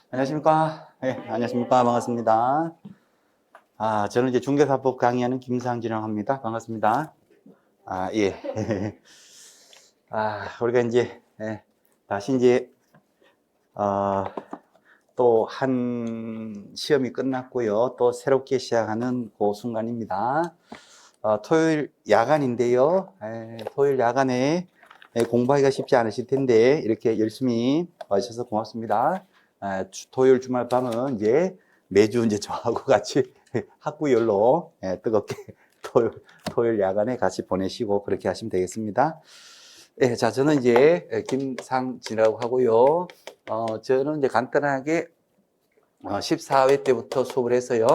안녕하십니까. 네, 안녕하십니까. 반갑습니다. 저는 이제 중개사법 강의하는 김상진이라고 합니다. 반갑습니다. 예. 우리가 이제, 다시 이제, 또 한 시험이 끝났고요. 또 새롭게 시작하는 그 순간입니다. 토요일 야간인데요. 토요일 야간에 공부하기가 쉽지 않으실 텐데, 이렇게 열심히 와주셔서 고맙습니다. 토요일 주말 밤은 이제 매주 이제 저하고 같이 학구열로 뜨겁게 토요일 야간에 같이 보내시고 그렇게 하시면 되겠습니다. 자, 저는 이제 김상진이라고 하고요. 저는 이제 간단하게 14회 때부터 수업을 해서요.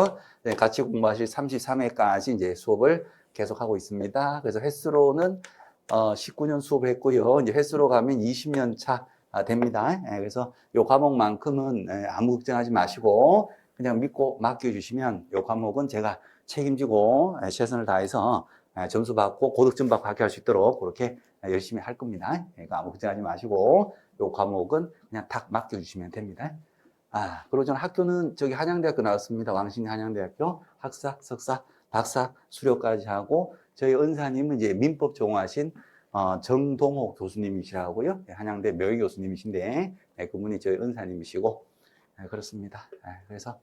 같이 공부하실 33회까지 이제 수업을 계속하고 있습니다. 그래서 횟수로는 19년 수업을 했고요. 이제 횟수로 가면 20년 차 됩니다. 그래서 요 과목만큼은 아무 걱정하지 마시고 그냥 믿고 맡겨주시면 요 과목은 제가 책임지고 최선을 다해서 점수 받고 고득점 받고 학교할 수 있도록 그렇게 열심히 할 겁니다. 그러니까 아무 걱정하지 마시고 요 과목은 그냥 탁 맡겨주시면 됩니다. 그리고 저는 학교는 저기 한양대학교 나왔습니다. 왕신 한양대학교 학사, 석사, 박사 수료까지 하고 저희 은사님은 이제 민법 전공하신 정동호 교수님이시라고요. 한양대 명예 교수님이신데 그분이 저희 은사님이시고 그렇습니다. 그래서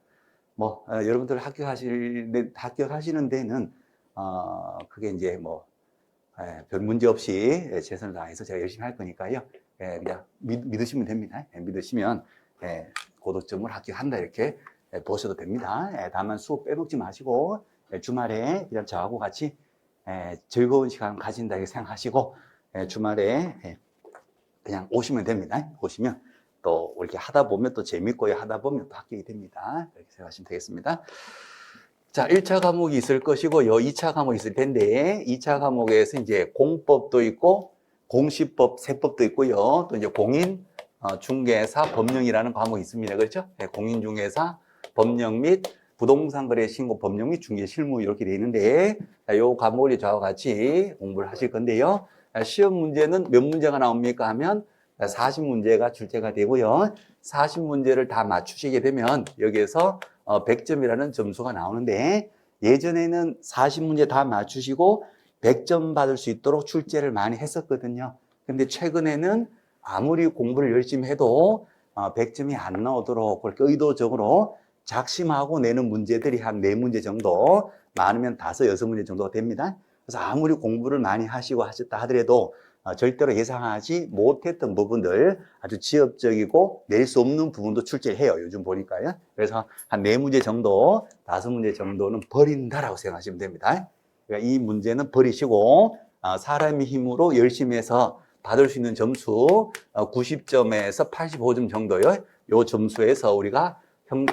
뭐 여러분들 합격하시는 데는 그게 이제 뭐 별 문제 없이 최선을 다해서 제가 열심히 할 거니까요. 그냥 믿으시면 됩니다. 믿으시면 고득점을 합격한다 이렇게 보셔도 됩니다. 다만 수업 빼먹지 마시고 주말에 그냥 저하고 같이 즐거운 시간 가진다 이렇게 생각하시고 주말에 그냥 오시면 됩니다. 오시면 또 이렇게 하다 보면 또 재밌고요. 하다 보면 또 합격이 됩니다. 이렇게 생각하시면 되겠습니다. 자, 1차 과목이 있을 것이고, 2차 과목이 있을 텐데, 2차 과목에서 이제 공법도 있고, 공시법, 세법도 있고요. 또 이제 공인, 중개사, 법령이라는 과목이 있습니다. 그렇죠? 공인중개사, 법령 및 부동산 거래 신고 법령 및 중개 실무 이렇게 되어 있는데, 이 과목을 저와 같이 공부를 하실 건데요. 시험 문제는 몇 문제가 나옵니까 하면 40문제가 출제가 되고요. 40문제를 다 맞추시게 되면 여기에서 100점이라는 점수가 나오는데 예전에는 40문제 다 맞추시고 100점 받을 수 있도록 출제를 많이 했었거든요. 근데 최근에는 아무리 공부를 열심히 해도 100점이 안 나오도록 그렇게 의도적으로 작심하고 내는 문제들이 한 4문제 정도, 많으면 5, 6문제 정도가 됩니다. 그래서 아무리 공부를 많이 하시고 하셨다 하더라도 절대로 예상하지 못했던 부분들, 아주 지엽적이고 낼 수 없는 부분도 출제해요. 요즘 보니까요. 그래서 한 4문제 정도, 5문제 정도는 버린다라고 생각하시면 됩니다. 그러니까 이 문제는 버리시고 사람의 힘으로 열심히 해서 받을 수 있는 점수 90점에서 85점 정도요. 요 점수에서 우리가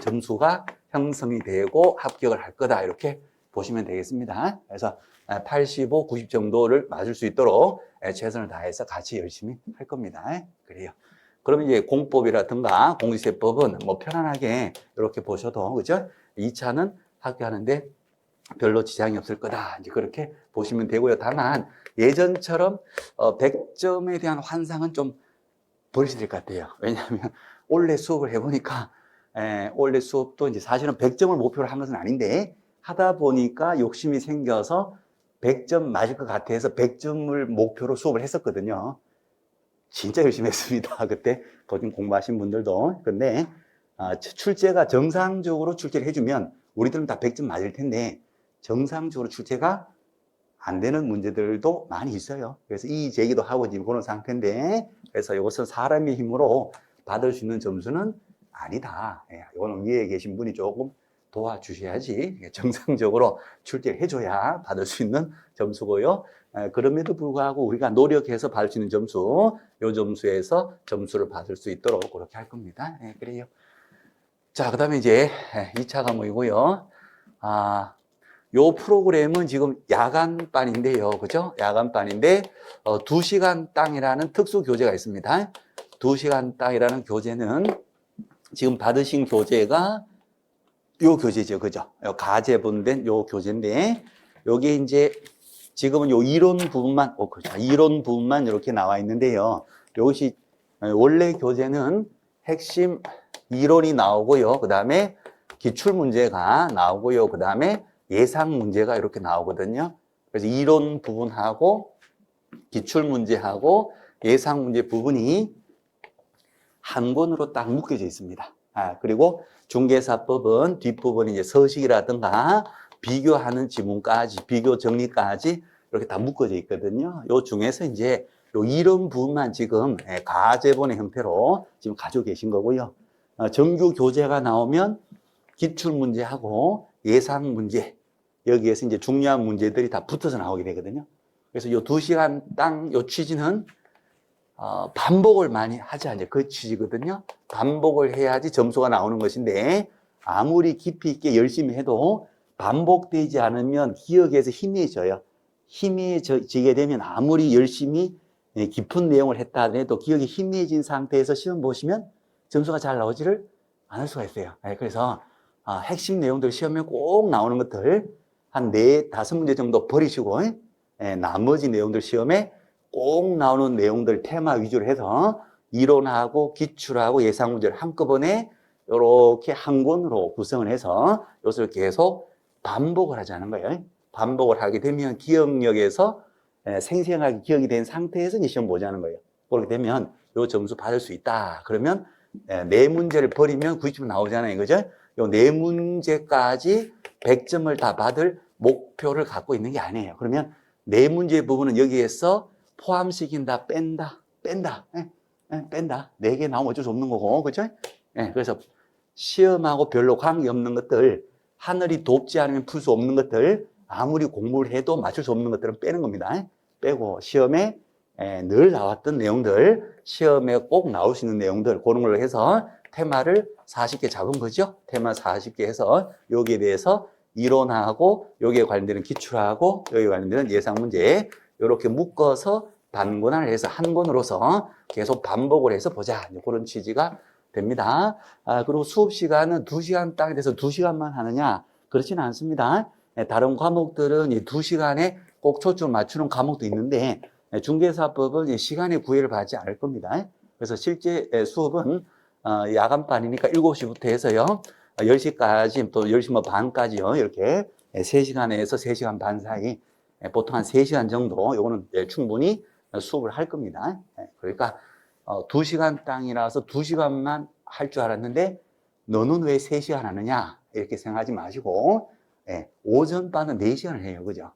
점수가 형성이 되고 합격을 할 거다. 이렇게 보시면 되겠습니다. 그래서 85, 90 정도를 맞을 수 있도록 최선을 다해서 같이 열심히 할 겁니다. 그래요. 그러면 이제 공법이라든가 공시세법은 뭐 편안하게 이렇게 보셔도, 그죠? 2차는 합격하는데 별로 지장이 없을 거다. 이제 그렇게 보시면 되고요. 다만 예전처럼 100점에 대한 환상은 좀 버리셔야 될 것 같아요. 왜냐하면 올해 수업을 해보니까 올해 수업도 이제 사실은 100점을 목표로 한 것은 아닌데 하다 보니까 욕심이 생겨서 100점 맞을 것 같아서 100점을 목표로 수업을 했었거든요. 진짜 열심히 했습니다. 그때 거진 공부하신 분들도. 근데 출제가 정상적으로 출제를 해주면 우리들은 다 100점 맞을 텐데 정상적으로 출제가 안 되는 문제들도 많이 있어요. 그래서 이 제기도 하고 지금 그런 상태인데, 그래서 이것은 사람의 힘으로 받을 수 있는 점수는 아니다. 이거는 위에 계신 분이 조금 도와주셔야지 정상적으로 출제를 해줘야 받을 수 있는 점수고요. 그럼에도 불구하고 우리가 노력해서 받을 수 있는 점수, 이 점수에서 점수를 받을 수 있도록 그렇게 할 겁니다. 그래요. 자, 그 다음에 이제 2차 과목이고요. 요 프로그램은 지금 야간반인데요. 그죠? 야간반인데, 2시간 땅이라는 특수 교재가 있습니다. 2시간 땅이라는 교재는 지금 받으신 교재가 요 교재죠. 그죠? 가제분된 요 교재인데, 요게 이제 지금은 요 이론 부분만, 그죠? 이론 부분만 이렇게 나와 있는데요. 이것이 원래 교재는 핵심 이론이 나오고요. 그 다음에 기출문제가 나오고요. 그 다음에 예상문제가 이렇게 나오거든요. 그래서 이론 부분하고 기출문제하고 예상문제 부분이 한 권으로 딱 묶여져 있습니다. 그리고 중개사법은 뒷부분이 이제 서식이라든가 비교하는 지문까지, 비교 정리까지 이렇게 다 묶어져 있거든요. 요 중에서 이제 요 이런 부분만 지금 가제본의 형태로 지금 가지고 계신 거고요. 정규 교재가 나오면 기출문제하고 예상문제, 여기에서 이제 중요한 문제들이 다 붙어서 나오게 되거든요. 그래서 요 2시간 땅 요 취지는 반복을 많이 하자, 이제 그 취지거든요. 반복을 해야지 점수가 나오는 것인데, 아무리 깊이 있게 열심히 해도 반복되지 않으면 기억에서 희미해져요. 희미해지게 되면 아무리 열심히 깊은 내용을 했다 하더라도 기억이 희미해진 상태에서 시험 보시면 점수가 잘 나오지를 않을 수가 있어요. 그래서 핵심 내용들 시험에 꼭 나오는 것들 한 4, 5문제 정도 버리시고, 나머지 내용들 시험에 꼭 나오는 내용들 테마 위주로 해서 이론하고 기출하고 예상 문제를 한꺼번에 이렇게 한 권으로 구성을 해서 이것을 계속 반복을 하자는 거예요. 반복을 하게 되면 기억력에서 생생하게 기억이 된 상태에서 이제 시험 보자는 거예요. 그렇게 되면 요 점수 받을 수 있다. 그러면 4문제를 버리면 90점 나오잖아요. 그죠? 요 4문제까지 100점을 다 받을 목표를 갖고 있는 게 아니에요. 그러면 4문제 부분은 여기에서 포함시킨다, 뺀다. 4개 나오면 어쩔 수 없는 거고, 그죠? 그래서 시험하고 별로 관계없는 것들, 하늘이 돕지 않으면 풀 수 없는 것들, 아무리 공부를 해도 맞출 수 없는 것들은 빼는 겁니다. 빼고 시험에 늘 나왔던 내용들, 시험에 꼭 나올 수 있는 내용들, 그런 걸로 해서 테마를 40개 잡은 거죠. 테마 40개 해서 여기에 대해서 이론하고 여기에 관련되는 기출하고 여기에 관련되는 예상 문제 이렇게 묶어서 단권화를 해서 한 권으로서 계속 반복을 해서 보자. 그런 취지가 됩니다. 그리고 수업 시간은 2시간 땅에 대해서 2시간만 하느냐? 그렇지는 않습니다. 다른 과목들은 2시간에 꼭 초점 맞추는 과목도 있는데 중개사법은 시간의 구애를 받지 않을 겁니다. 그래서 실제 수업은 야간반이니까 7시부터 해서요. 10시까지 또 10시 반까지요. 이렇게 3시간에서 3시간 반 사이 보통 한 3시간 정도 요거는 충분히 수업을 할 겁니다. 그러니까 2시간 땅이라서 2시간만 할 줄 알았는데 너는 왜 3시간 하느냐 이렇게 생각하지 마시고 오전반은 4시간을 해요. 그죠?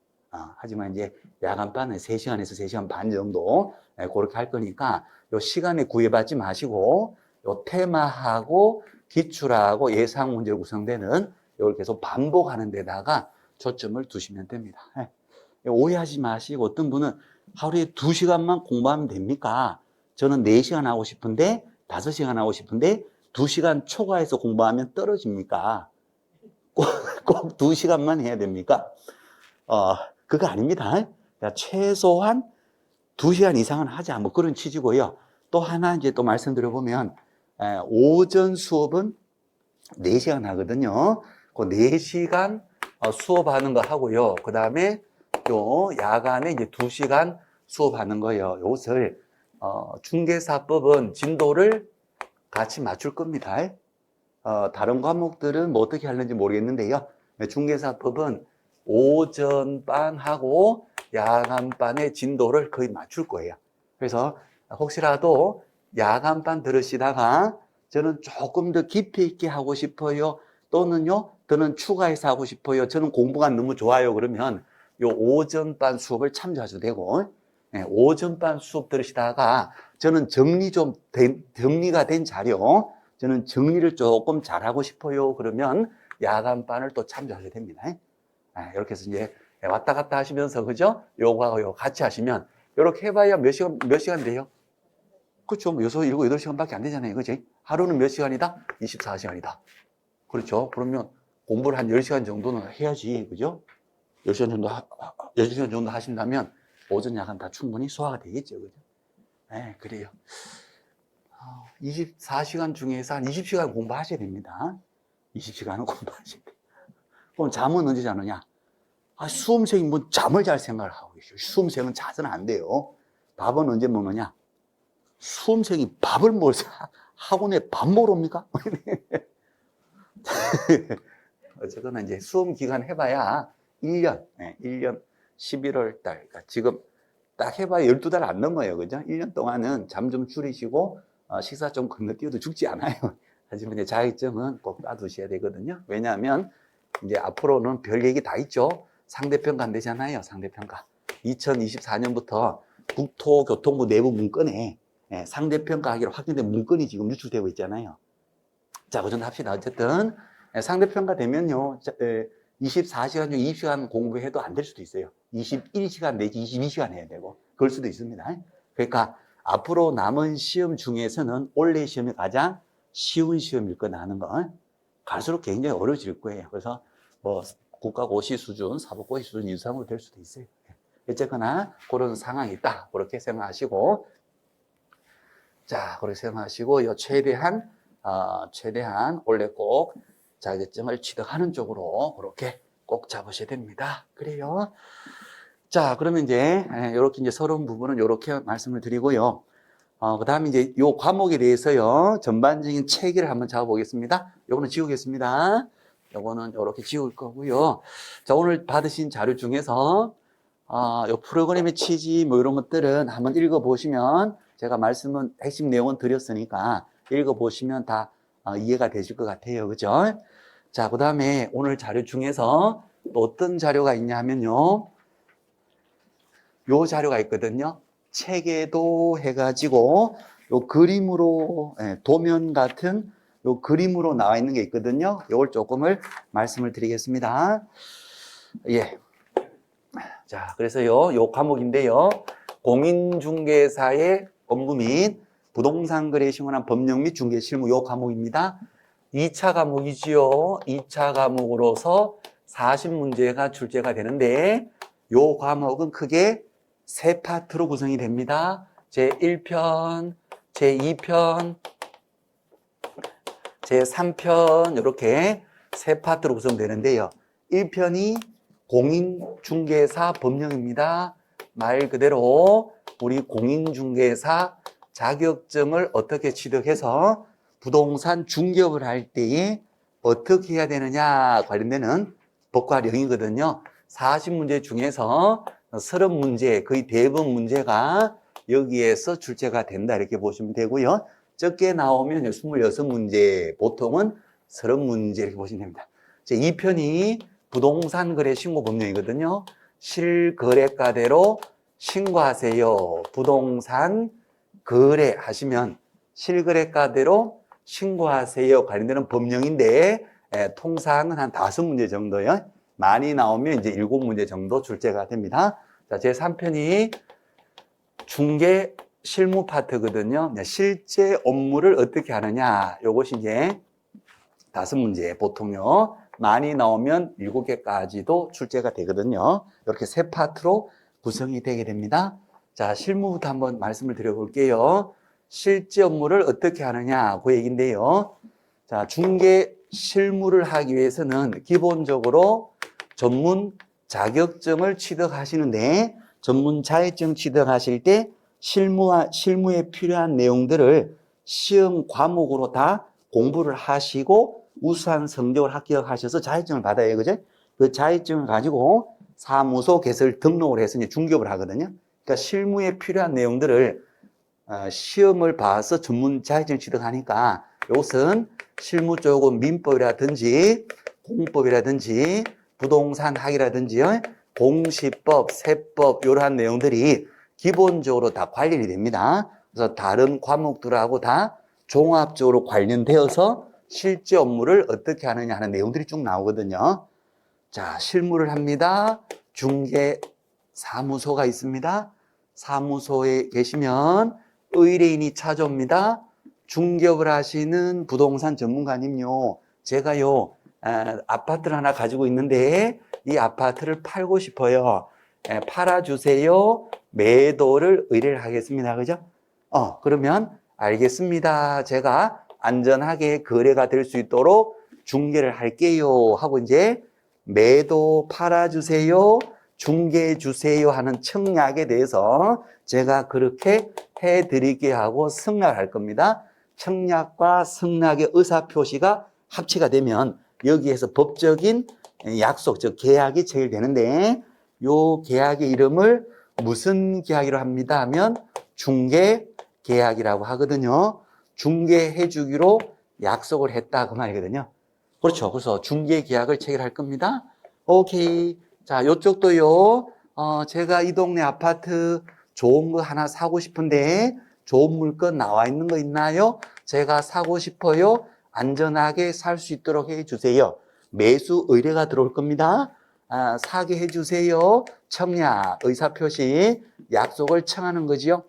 하지만 이제 야간반은 3시간에서 3시간 반 정도 그렇게 할 거니까 요 시간에 구애받지 마시고 요 테마하고 기출하고 예상 문제로 구성되는 이걸 계속 반복하는 데다가 초점을 두시면 됩니다. 오해하지 마시고 어떤 분은 하루에 2시간만 공부하면 됩니까? 저는 4시간 하고 싶은데 5시간 하고 싶은데 2시간 초과해서 공부하면 떨어집니까? 꼭 2시간만 해야 됩니까? 그거 아닙니다. 최소한 2시간 이상은 하자. 뭐 그런 취지고요. 또 하나 이제 또 말씀드려보면 오전 수업은 4시간 하거든요. 그 4시간 수업하는 거 하고요. 그 다음에 요 야간에 이제 2시간 수업하는 거예요. 요것을 중개사법은 진도를 같이 맞출 겁니다. 다른 과목들은 뭐 어떻게 하는지 모르겠는데요. 중개사법은 오전반하고 야간반의 진도를 거의 맞출 거예요. 그래서 혹시라도 야간반 들으시다가 저는 조금 더 깊이 있게 하고 싶어요. 또는요, 저는 추가해서 하고 싶어요. 저는 공부가 너무 좋아요. 그러면 요 오전반 수업을 참조하셔도 되고, 오전반 수업 들으시다가 저는 정리가 된 자료, 저는 정리를 조금 잘하고 싶어요. 그러면 야간반을 또 참조하셔도 됩니다. 이렇게 해서 이제 왔다 갔다 하시면서, 그죠? 요거하고 요거 같이 하시면, 이렇게 해봐야 몇 시간 돼요? 그렇죠. 6, 7, 8시간밖에 안 되잖아요. 그지? 하루는 몇 시간이다? 24시간이다. 그렇죠. 그러면 공부를 한 10시간 정도는 해야지. 그죠? 10시간 정도 하신다면 오전 야간 다 충분히 소화가 되겠죠. 그죠? 그래요. 24시간 중에서 한 20시간 공부하셔야 됩니다. 20시간은 공부하셔야 돼요. 그럼 잠은 언제 자느냐? 수험생이 뭐 잠을 잘 생각을 하고 계셔. 수험생은 자서는 안 돼요. 밥은 언제 먹느냐? 수험생이 밥을 뭘 학원에 밥 먹으러 옵니까? 어쨌거나 이제 수험 기간 해봐야 1년, 1년 11월 달. 그러니까 지금 딱 해봐야 12달 안 넘어요. 그죠? 1년 동안은 잠 좀 줄이시고, 식사 좀 건너뛰어도 죽지 않아요. 하지만 이제 자격증은 꼭 따두셔야 되거든요. 왜냐하면 이제 앞으로는 별 얘기 다 있죠. 상대평가 안 되잖아요. 상대평가. 2024년부터 국토교통부 내부 문건에 상대평가 하기로 확정된 문건이 지금 유출되고 있잖아요. 자, 그 정도 합시다. 어쨌든 상대평가 되면요, 24시간 중 20시간 공부해도 안 될 수도 있어요. 21시간 내지 22시간 해야 되고 그럴 수도 있습니다. 그러니까 앞으로 남은 시험 중에서는 올해 시험이 가장 쉬운 시험일 거다 하는 건 갈수록 굉장히 어려워질 거예요. 그래서 뭐 국가고시 수준, 사법고시 수준 이상으로 될 수도 있어요. 어쨌거나 그런 상황이 있다. 그렇게 생각하시고, 자, 그렇게 생각하시고 최대한 올해 꼭 자격증을 취득하는 쪽으로 그렇게 꼭 잡으셔야 됩니다. 그래요. 자, 그러면 이제 이렇게 이제 서러운 부분은 이렇게 말씀을 드리고요. 그 다음에 이제 요 과목에 대해서요, 전반적인 체계를 한번 잡아보겠습니다. 요거는 지우겠습니다. 요거는 이렇게 지울 거고요. 자, 오늘 받으신 자료 중에서 요 프로그램의 취지 뭐 이런 것들은 한번 읽어보시면 제가 말씀은 핵심 내용은 드렸으니까 읽어보시면 다 이해가 되실 것 같아요. 그죠? 자, 그 다음에 오늘 자료 중에서 또 어떤 자료가 있냐 하면요, 요 자료가 있거든요. 체계도 해가지고 요 그림으로, 도면 같은 요 그림으로 나와 있는 게 있거든요. 요걸 조금을 말씀을 드리겠습니다. 예. 자, 그래서요, 요 과목인데요, 공인중개사의 업무 및 부동산 거래에 신고한 법령 및 중개 실무 요 과목입니다. 2차 과목이지요. 2차 과목으로서 40문제가 출제가 되는데, 요 과목은 크게 세 파트로 구성이 됩니다. 제1편, 제2편, 제3편 이렇게 세 파트로 구성되는데요. 1편이 공인중개사 법령입니다. 말 그대로 우리 공인중개사 자격증을 어떻게 취득해서 부동산 중개업을 할 때에 어떻게 해야 되느냐 관련되는 법과령이거든요. 40문제 중에서 30문제, 거의 대부분 문제가 여기에서 출제가 된다 이렇게 보시면 되고요. 적게 나오면 26문제, 보통은 30문제 이렇게 보시면 됩니다. 제 2편이 부동산 거래 신고 법령이거든요. 실거래가대로 신고하세요. 부동산 거래하시면 실거래가대로 신고하세요. 관련되는 법령인데, 통상은 한 5문제 정도요. 많이 나오면 이제 7문제 정도 출제가 됩니다. 자, 제 3편이 중개 실무 파트거든요. 실제 업무를 어떻게 하느냐. 요것이 이제 5문제 보통요. 많이 나오면 7개까지도 출제가 되거든요. 이렇게 세 파트로 구성이 되게 됩니다. 자, 실무부터 한번 말씀을 드려볼게요. 실제 업무를 어떻게 하느냐, 그 얘기인데요. 자, 중개 실무를 하기 위해서는 기본적으로 전문 자격증을 취득하시는데, 전문 자격증 취득하실 때 실무에 필요한 내용들을 시험 과목으로 다 공부를 하시고 우수한 성적을 합격하셔서 자격증을 받아요. 그죠? 그 자격증을 가지고 사무소 개설 등록을 해서 이제 중개업을 하거든요. 그러니까 실무에 필요한 내용들을 시험을 봐서 전문 자격증 취득하니까 이것은 실무 쪽은 민법이라든지 공법이라든지 부동산 학이라든지 공시법, 세법 이러한 내용들이 기본적으로 다 관련이 됩니다. 그래서 다른 과목들하고 다 종합적으로 관련되어서 실제 업무를 어떻게 하느냐 하는 내용들이 쭉 나오거든요. 자, 실무를 합니다. 중개 사무소가 있습니다. 사무소에 계시면 의뢰인이 찾아옵니다. 중개업을 하시는 부동산 전문가님요, 제가요 아파트를 하나 가지고 있는데 이 아파트를 팔고 싶어요. 팔아주세요. 매도를 의뢰를 하겠습니다. 그죠? 그러면 알겠습니다. 제가 안전하게 거래가 될 수 있도록 중개를 할게요 하고 이제 매도 팔아주세요, 중개해 주세요 하는 청약에 대해서 제가 그렇게 해드릴게 하고 승낙할 겁니다. 청약과 승낙의 의사표시가 합치가 되면 여기에서 법적인 약속, 즉 계약이 체결되는데 요 계약의 이름을 무슨 계약이라고 합니다 하면 중개계약이라고 하거든요. 중개해 주기로 약속을 했다 그 말이거든요. 그렇죠. 그래서 중개계약을 체결할 겁니다. 오케이. 자, 요쪽도요. 제가 이 동네 아파트 좋은 거 하나 사고 싶은데 좋은 물건 나와 있는 거 있나요? 제가 사고 싶어요. 안전하게 살 수 있도록 해주세요. 매수 의뢰가 들어올 겁니다. 사게 해주세요. 청약, 의사표시, 약속을 청하는 거지요.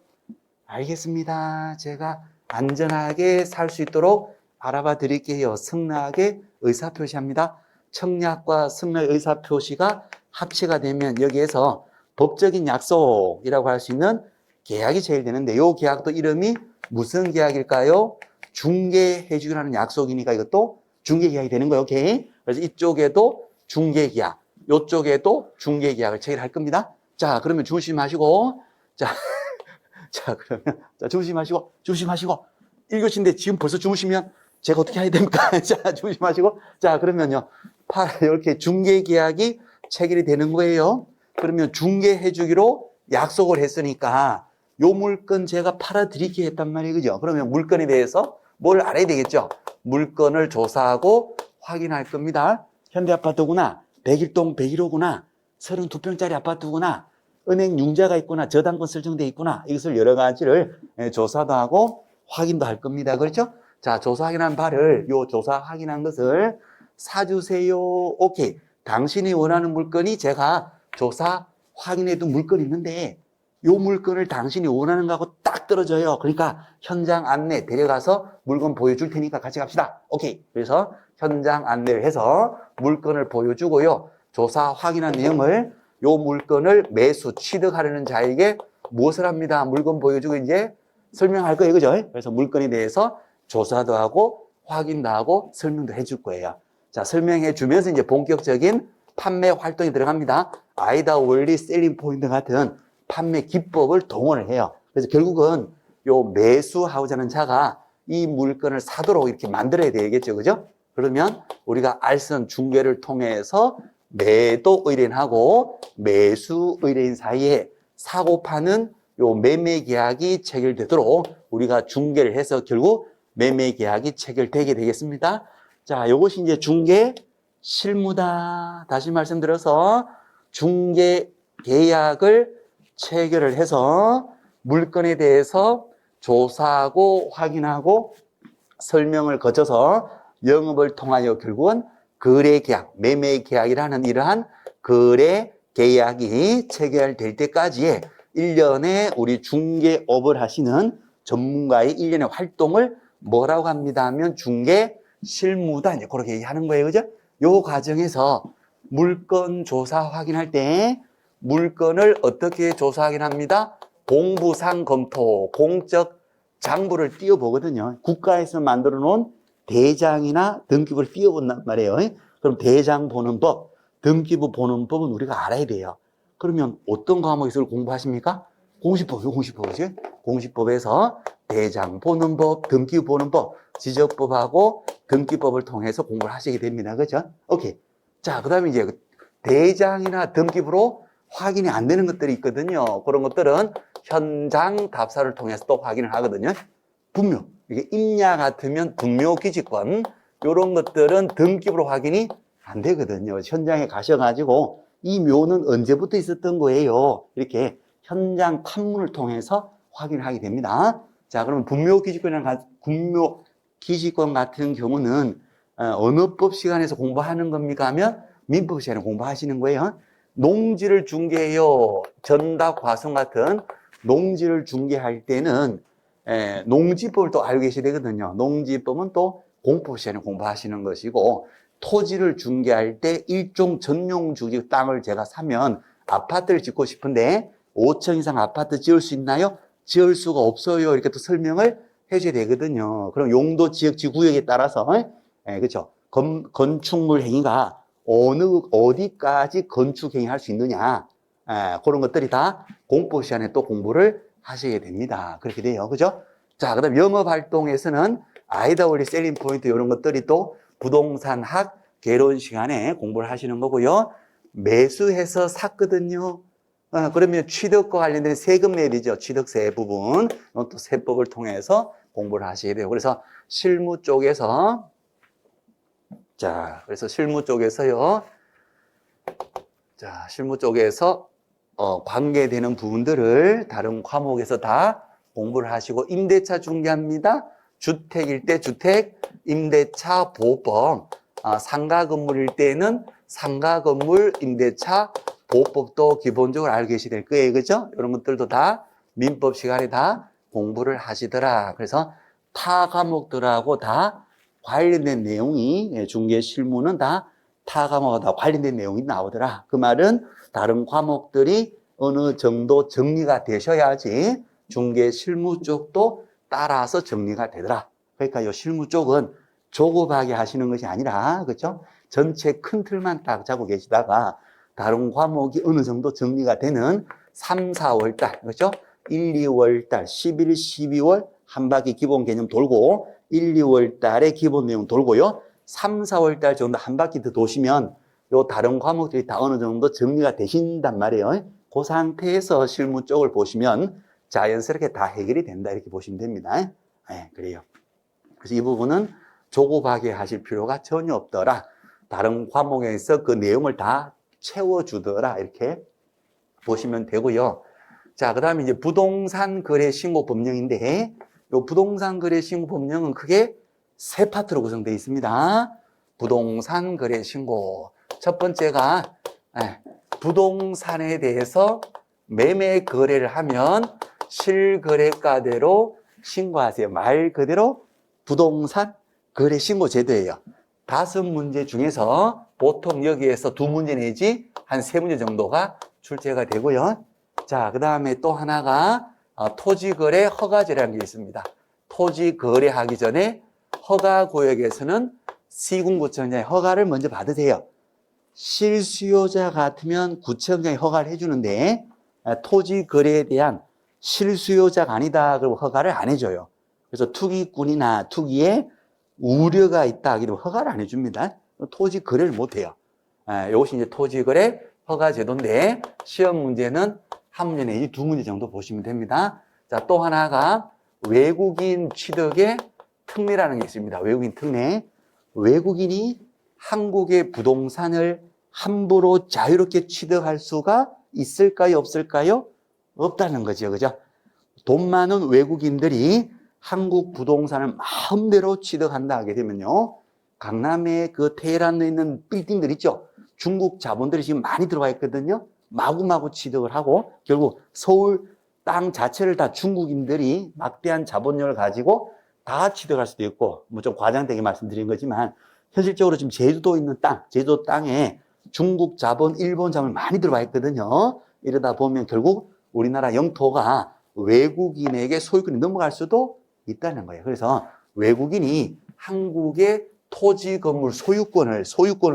알겠습니다. 제가 안전하게 살 수 있도록 알아봐 드릴게요. 승낙의 의사표시합니다. 청약과 승낙 의사표시가 합치가 되면 여기에서 법적인 약속이라고 할 수 있는 계약이 체결되는데 이 계약도 이름이 무슨 계약일까요? 중개해주기라는 약속이니까 이것도 중개계약이 되는 거예요. 오케이? 그래서 이쪽에도 중개계약, 이쪽에도 중개계약을 체결할 겁니다. 자, 그러면 조심하시고, 자, 그러면, 자, 조심하시고, 1교시인데 지금 벌써 주무시면 제가 어떻게 해야 됩니까? 자, 조심하시고. 자, 그러면요. 이렇게 중개계약이 체결이 되는 거예요. 그러면 중개해주기로 약속을 했으니까 요 물건 제가 팔아드리게 했단 말이에요. 그죠? 그러면 물건에 대해서 뭘 알아야 되겠죠? 물건을 조사하고 확인할 겁니다. 현대아파트구나, 101동 101호구나, 32평짜리 아파트구나, 은행 융자가 있구나, 저당권 설정돼 있구나, 이것을 여러 가지를 조사도 하고 확인도 할 겁니다. 그렇죠? 자, 조사 확인한 바를, 요 조사 확인한 것을 사주세요. 오케이. 당신이 원하는 물건이 제가 조사 확인해둔 물건이 있는데 요 물건을 당신이 원하는 거하고 딱 떨어져요. 그러니까 현장 안내 데려가서 물건 보여줄 테니까 같이 갑시다. 오케이. 그래서 현장 안내를 해서 물건을 보여주고요. 조사 확인한 내용을 요 물건을 매수 취득하려는 자에게 무엇을 합니다. 물건 보여주고 이제 설명할 거예요. 그죠? 그래서 물건에 대해서 조사도 하고 확인도 하고 설명도 해줄 거예요. 자, 설명해 주면서 이제 본격적인 판매 활동이 들어갑니다. 아이다 원리 셀링 포인트 같은 판매 기법을 동원을 해요. 그래서 결국은 요 매수하고자 하는 자가 이 물건을 사도록 이렇게 만들어야 되겠죠. 그죠? 그러면 우리가 알선 중개를 통해서 매도 의뢰인하고 매수 의뢰인 사이에 사고 파는 요 매매 계약이 체결되도록 우리가 중개를 해서 결국 매매 계약이 체결되게 되겠습니다. 자, 요것이 이제 중개 실무다. 다시 말씀드려서 중개 계약을 체결을 해서 물건에 대해서 조사하고 확인하고 설명을 거쳐서 영업을 통하여 결국은 거래 계약, 매매 계약이라는 이러한 거래 계약이 체결될 때까지의 1년에 우리 중개업을 하시는 전문가의 1년의 활동을 뭐라고 합니다 하면 중개 실무다. 이제 그렇게 얘기하는 거예요. 그죠? 요 과정에서 물건 조사 확인할 때 물건을 어떻게 조사 확인합니다? 공부상 검토, 공적 장부를 띄워보거든요. 국가에서 만들어 놓은 대장이나 등기부를 띄워본단 말이에요. 그럼 대장 보는 법, 등기부 보는 법은 우리가 알아야 돼요. 그러면 어떤 과목에서 공부하십니까? 공시법이요, 공시법이죠. 공시법에서 대장 보는 법, 등기부 보는 법, 지적법하고 등기법을 통해서 공부를 하시게 됩니다. 그죠? 오케이. 자, 그 다음에 이제 대장이나 등기부로 확인이 안 되는 것들이 있거든요. 그런 것들은 현장 답사를 통해서 또 확인을 하거든요. 분묘, 이게 임야 같으면 분묘 기지권, 이런 것들은 등기부로 확인이 안 되거든요. 현장에 가셔가지고 이 묘는 언제부터 있었던 거예요. 이렇게 현장 탐문을 통해서 확인을 하게 됩니다. 자, 그러면 분묘 기지권 같은 경우는 어느 법 시간에서 공부하는 겁니까 하면 민법 시간에 공부하시는 거예요. 농지를 중개해요. 전답 과송 같은 농지를 중개할 때는 농지법을 또 알고 계셔야 되거든요. 농지법은 또 공법 시간에 공부하시는 것이고, 토지를 중개할 때 일종 전용 주지 땅을 제가 사면 아파트를 짓고 싶은데 5층 이상 아파트 지을 수 있나요? 지을 수가 없어요. 이렇게 또 설명을 해줘야 되거든요. 그럼 용도 지역 지구역에 따라서 그렇죠. 건축물 행위가 어디까지 건축 행위 할 수 있느냐, 그런 것들이 다 공법 시간에 또 공부를 하셔야 됩니다. 그렇게 돼요. 그죠? 자, 그다음 영업 활동에서는 아이다올리 셀링 포인트 이런 것들이 또 부동산학 개론 시간에 공부를 하시는 거고요. 매수해서 샀거든요. 그러면 취득과 관련된 세금 내리죠. 취득세 부분. 이건 또 세법을 통해서 공부를 하셔야 돼요. 그래서 실무 쪽에서 그래서 실무 쪽에서요. 실무 쪽에서 관계되는 부분들을 다른 과목에서 다 공부를 하시고 임대차 중개합니다. 주택일 때 주택 임대차 보호법, 상가 건물일 때는 상가 건물 임대차 보호법도 기본적으로 알고 계시야 될 거예요. 그죠? 이런 것들도 다 민법 시간에 다 공부를 하시더라. 그래서 타 과목들하고 다 관련된 내용이 중개 실무는 다 타 과목과 다 관련된 내용이 나오더라. 그 말은 다른 과목들이 어느 정도 정리가 되셔야지 중개 실무 쪽도 따라서 정리가 되더라. 그러니까 이 실무 쪽은 조급하게 하시는 것이 아니라, 그렇죠? 전체 큰 틀만 딱 잡고 계시다가 다른 과목이 어느 정도 정리가 되는 3, 4월 달, 그렇죠? 1, 2월 달, 11, 12월 한 바퀴 기본 개념 돌고 1, 2월 달에 기본 내용 돌고요. 3, 4월 달 정도 한 바퀴 더 도시면 요 다른 과목들이 다 어느 정도 정리가 되신단 말이에요. 그 상태에서 실무 쪽을 보시면 자연스럽게 다 해결이 된다 이렇게 보시면 됩니다. 네, 그래요. 그래서 이 부분은 조급하게 하실 필요가 전혀 없더라. 다른 과목에서 그 내용을 다 채워주더라 이렇게 보시면 되고요. 자, 그 다음에 이제 부동산 거래 신고 법령인데 이 부동산 거래 신고 법령은 크게 세 파트로 구성되어 있습니다. 부동산 거래 신고. 첫 번째가 부동산에 대해서 매매 거래를 하면 실거래가대로 신고하세요. 말 그대로 부동산 거래 신고 제도예요. 5문제 중에서 보통 여기에서 2문제 내지 한 3문제 정도가 출제가 되고요. 자, 그 다음에 또 하나가 토지거래 허가제라는 게 있습니다. 토지 거래하기 전에 허가구역에서는 시군구청장의 허가를 먼저 받으세요. 실수요자 같으면 구청장이 허가를 해주는데 토지 거래에 대한 실수요자가 아니다 그러면 허가를 안 해줘요. 그래서 투기꾼이나 투기에 우려가 있다 그러면 허가를 안 해줍니다. 토지 거래를 못 해요. 이것이 이제 토지 거래 허가 제도인데 시험 문제는 한 문제 내지 2문제 정도 보시면 됩니다. 자, 또 하나가 외국인 취득의 특례라는 게 있습니다. 외국인 특례. 외국인이 한국의 부동산을 함부로 자유롭게 취득할 수가 있을까요? 없을까요? 없다는 거죠. 그죠? 돈 많은 외국인들이 한국 부동산을 마음대로 취득한다 하게 되면요. 강남에 그 테헤란에 있는 빌딩들 있죠? 중국 자본들이 지금 많이 들어와 있거든요. 마구마구 취득을 하고 결국 서울 땅 자체를 다 중국인들이 막대한 자본력을 가지고 다 취득할 수도 있고, 뭐 좀 과장되게 말씀드린 거지만 현실적으로 지금 제주도 있는 땅, 제주도 땅에 중국 자본, 일본 자본 많이 들어와 있거든요. 이러다 보면 결국 우리나라 영토가 외국인에게 소유권이 넘어갈 수도 있다는 거예요. 그래서 외국인이 한국의 토지 건물 소유권을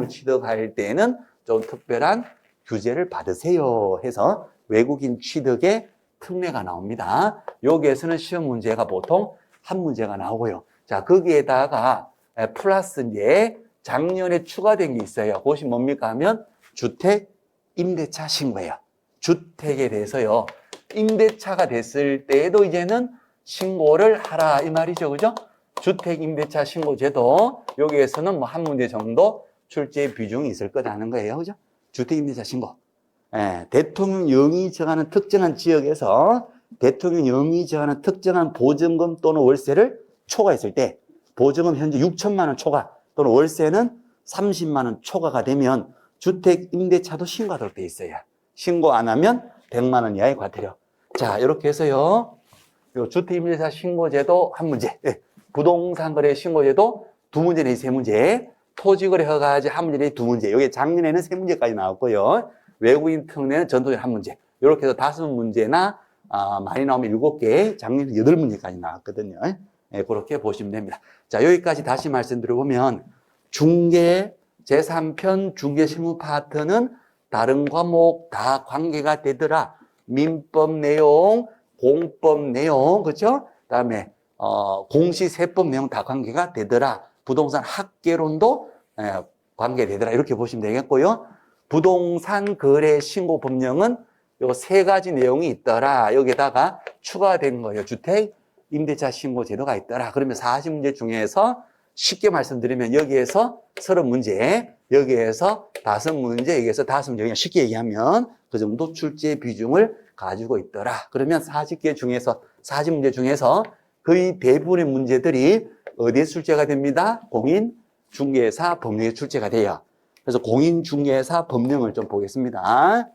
취득할 때는 좀 특별한 규제를 받으세요 해서 외국인 취득의 특례가 나옵니다. 여기에서는 시험 문제가 보통 한 문제가 나오고요. 자, 거기에다가 플러스 이제 작년에 추가된 게 있어요. 그것이 뭡니까 하면 주택 임대차 신고예요. 주택에 대해서요. 임대차가 됐을 때에도 이제는 신고를 하라 이 말이죠. 그죠? 주택 임대차 신고제도 여기에서는 뭐 한 문제 정도 출제 비중이 있을 거라는 거예요. 그죠? 주택 임대차 신고. 대통령령이 정하는 특정한 지역에서 대통령령이 정하는 특정한 보증금 또는 월세를 초과했을 때 보증금 현재 6천만 원 초과 또는 월세는 30만 원 초과가 되면 주택 임대차도 신고하도록 돼 있어요. 신고 안 하면 100만 원 이하의 과태료. 자, 이렇게 해서요. 요 주택 임대차 신고제도 한 문제, 부동산 거래 신고제도 2문제 내지 3문제, 토지거래 허가제 한 문제 내지 2문제. 여기 작년에는 3문제까지 나왔고요. 외국인 특례는 전도제 한 문제. 이렇게 해서 5문제나 많이 나오면 7개, 작년에 8문제까지 나왔거든요. 그렇게 보시면 됩니다. 자, 여기까지 다시 말씀드려보면 중개 제3편 중개실무 파트는 다른 과목 다 관계가 되더라. 민법 내용, 공법 내용, 그렇죠? 그다음에 공시세법 내용 다 관계가 되더라. 부동산 학계론도 관계되더라. 이렇게 보시면 되겠고요. 부동산 거래 신고 법령은 요 세 가지 내용이 있더라. 여기다가 추가된 거예요. 주택 임대차 신고 제도가 있더라. 그러면 40문제 중에서 쉽게 말씀드리면 여기에서 30문제, 여기에서 5문제, 여기에서 5문제, 그냥 쉽게 얘기하면 그 정도 출제 비중을 가지고 있더라. 그러면 40개 중에서, 40문제 중에서 거의 대부분의 문제들이 어디에 출제가 됩니다? 공인중개사 법령에 출제가 돼요. 그래서 공인중개사 법령을 좀 보겠습니다.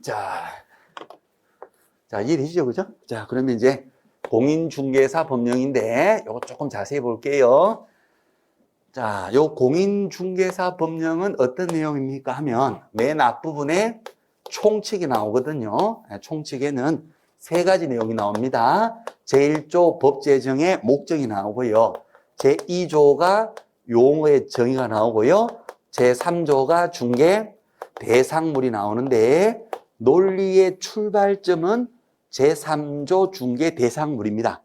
자, 이해되시죠? 그죠? 자, 그러면 이제 공인중개사 법령인데, 요거 조금 자세히 볼게요. 자, 요 공인중개사 법령은 어떤 내용입니까? 하면 맨 앞부분에 총칙이 나오거든요. 총칙에는 세 가지 내용이 나옵니다. 제1조 법 제정의 목적이 나오고요. 제2조가 용어의 정의가 나오고요. 제3조가 중개 대상물이 나오는데 논리의 출발점은 제3조 중개 대상물입니다.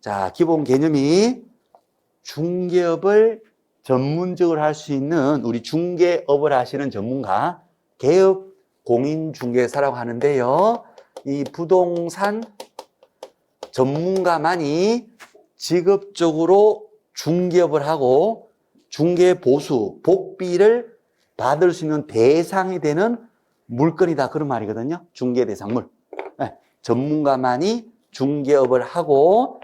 자, 기본 개념이 중개업을 전문적으로 할 수 있는 우리 중개업을 하시는 전문가, 개업 공인중개사라고 하는데요. 이 부동산 전문가만이 직업적으로 중개업을 하고 중개보수, 복비를 받을 수 있는 대상이 되는 물건이다. 그런 말이거든요. 중개대상물. 전문가만이 중개업을 하고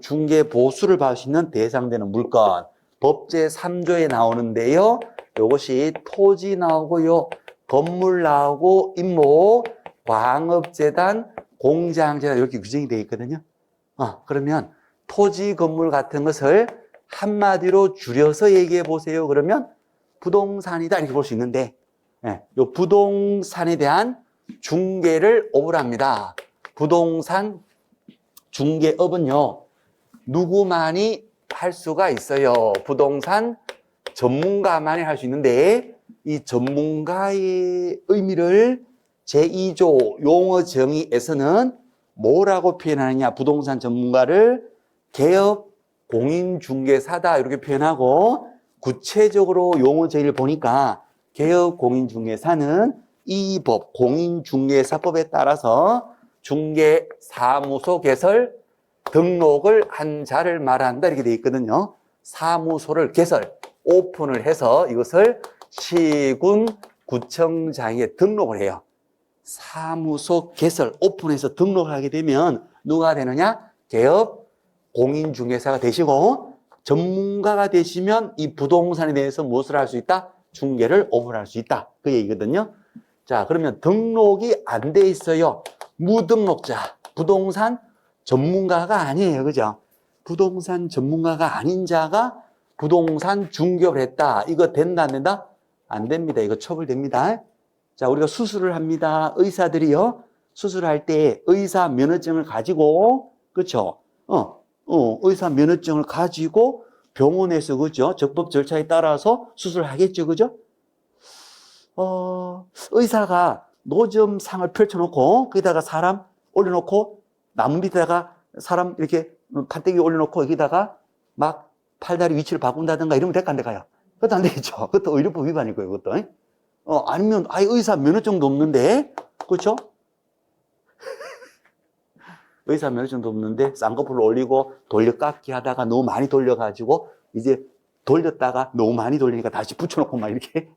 중개보수를 받을 수 있는 대상되는 물건. 법제 3조에 나오는데요. 이것이 토지 나오고요. 건물 나오고 임모, 광업재단, 공장재단 이렇게 규정이 되어 있거든요. 그러면 토지, 건물 같은 것을 한마디로 줄여서 얘기해 보세요. 그러면 부동산이다 이렇게 볼 수 있는데 이 부동산에 대한 중개를 업을 합니다. 부동산 중개업은요. 누구만이 할 수가 있어요. 부동산 전문가만이 할 수 있는데 이 전문가의 의미를 제2조 용어 정의에서는 뭐라고 표현하느냐. 부동산 전문가를 개업 공인중개사다 이렇게 표현하고 구체적으로 용어 정의를 보니까 개업 공인중개사는 이 법 공인중개사법에 따라서 중개사무소 개설 등록을 한 자를 말한다 이렇게 되어 있거든요. 사무소를 개설, 오픈을 해서 이것을 시군 구청장에 등록을 해요. 사무소 개설, 오픈해서 등록하게 되면 누가 되느냐? 개업 공인중개사가 되시고 전문가가 되시면 이 부동산에 대해서 무엇을 할 수 있다? 중개를 오픈할 수 있다. 그 얘기거든요. 자, 그러면 등록이 안 돼 있어요. 무등록자, 부동산 전문가가 아니에요. 그죠? 부동산 전문가가 아닌 자가 부동산 중개업을 했다. 이거 된다, 안 된다? 안 됩니다. 이거 처벌됩니다. 자, 우리가 수술을 합니다. 의사들이요. 수술할 때 의사 면허증을 가지고, 그렇죠? 의사 면허증을 가지고 병원에서, 그죠? 적법 절차에 따라서 수술을 하겠죠. 그죠? 의사가 노점상을 펼쳐놓고, 거기다가 사람 올려놓고, 나무 밑에다가 사람 이렇게 판때기 올려놓고, 여기다가 막 팔다리 위치를 바꾼다든가 이러면 될까 안 될까요? 그것도 안 되겠죠. 그것도 의료법 위반이고요, 그것도. 아니면, 의사 면허증도 없는데, 그렇죠? 의사 면허증도 없는데, 쌍꺼풀을 올리고 돌려깎기 하다가 너무 많이 돌려가지고, 이제 돌렸다가 너무 많이 돌리니까 다시 붙여놓고 막 이렇게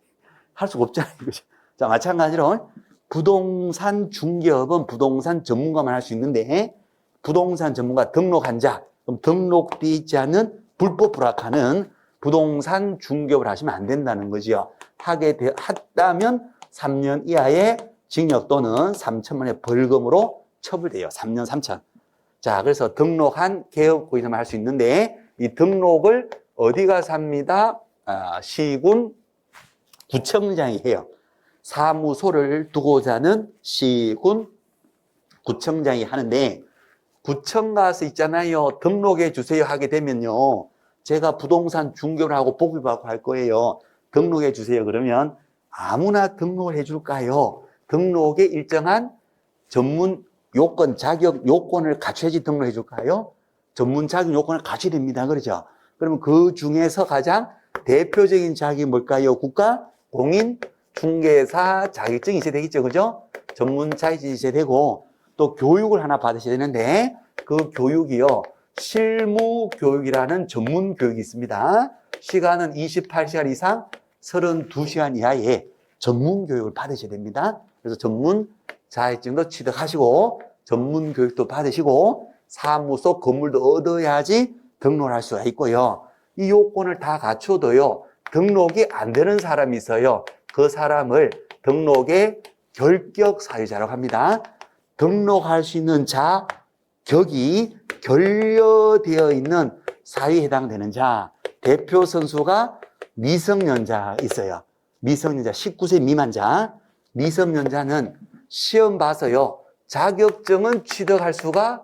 할 수가 없잖아요. 그렇죠? 자, 마찬가지로 부동산 중개업은 부동산 전문가만 할 수 있는데, 부동산 전문가 등록한 자, 그럼 등록되어 있지 않은 불법 불합하는 부동산 중개업을 하시면 안 된다는 거죠. 했다면 3년 이하의 징역 또는 3천만 원의 벌금으로 처벌돼요. 3년 3천. 자, 그래서 등록한 개업 고의사만 할 수 있는데 이 등록을 어디 가서 합니다? 시군 구청장이 해요. 사무소를 두고자 하는 시군 구청장이 하는데 구청 가서 있잖아요. 등록해 주세요 하게 되면요. 제가 부동산 중개를 하고 복비받고 할 거예요. 등록해 주세요. 그러면 아무나 등록을 해 줄까요? 등록에 일정한 전문 요건, 자격 요건을 갖춰야지 등록해 줄까요? 전문 자격 요건을 갖춰야 됩니다. 그렇죠? 그러면 그 중에서 가장 대표적인 자격이 뭘까요? 국가 공인 중개사 자격증이 있어야 되겠죠. 그죠? 전문 자격증이 있어야 되고, 또 교육을 하나 받으셔야 되는데, 그 교육이요, 실무 교육이라는 전문 교육이 있습니다. 시간은 28시간 이상 32시간 이하의 전문 교육을 받으셔야 됩니다. 그래서 전문 자격증도 취득하시고 전문 교육도 받으시고 사무소 건물도 얻어야지 등록을 할 수가 있고요. 이 요건을 다 갖춰도요, 등록이 안 되는 사람이 있어요. 그 사람을 등록의 결격 사유자라고 합니다. 등록할 수 있는 자격이 결여되어 있는 사유에 해당되는 자, 대표 선수가 미성년자 있어요. 미성년자, 19세 미만자. 미성년자는 시험 봐서요, 자격증은 취득할 수가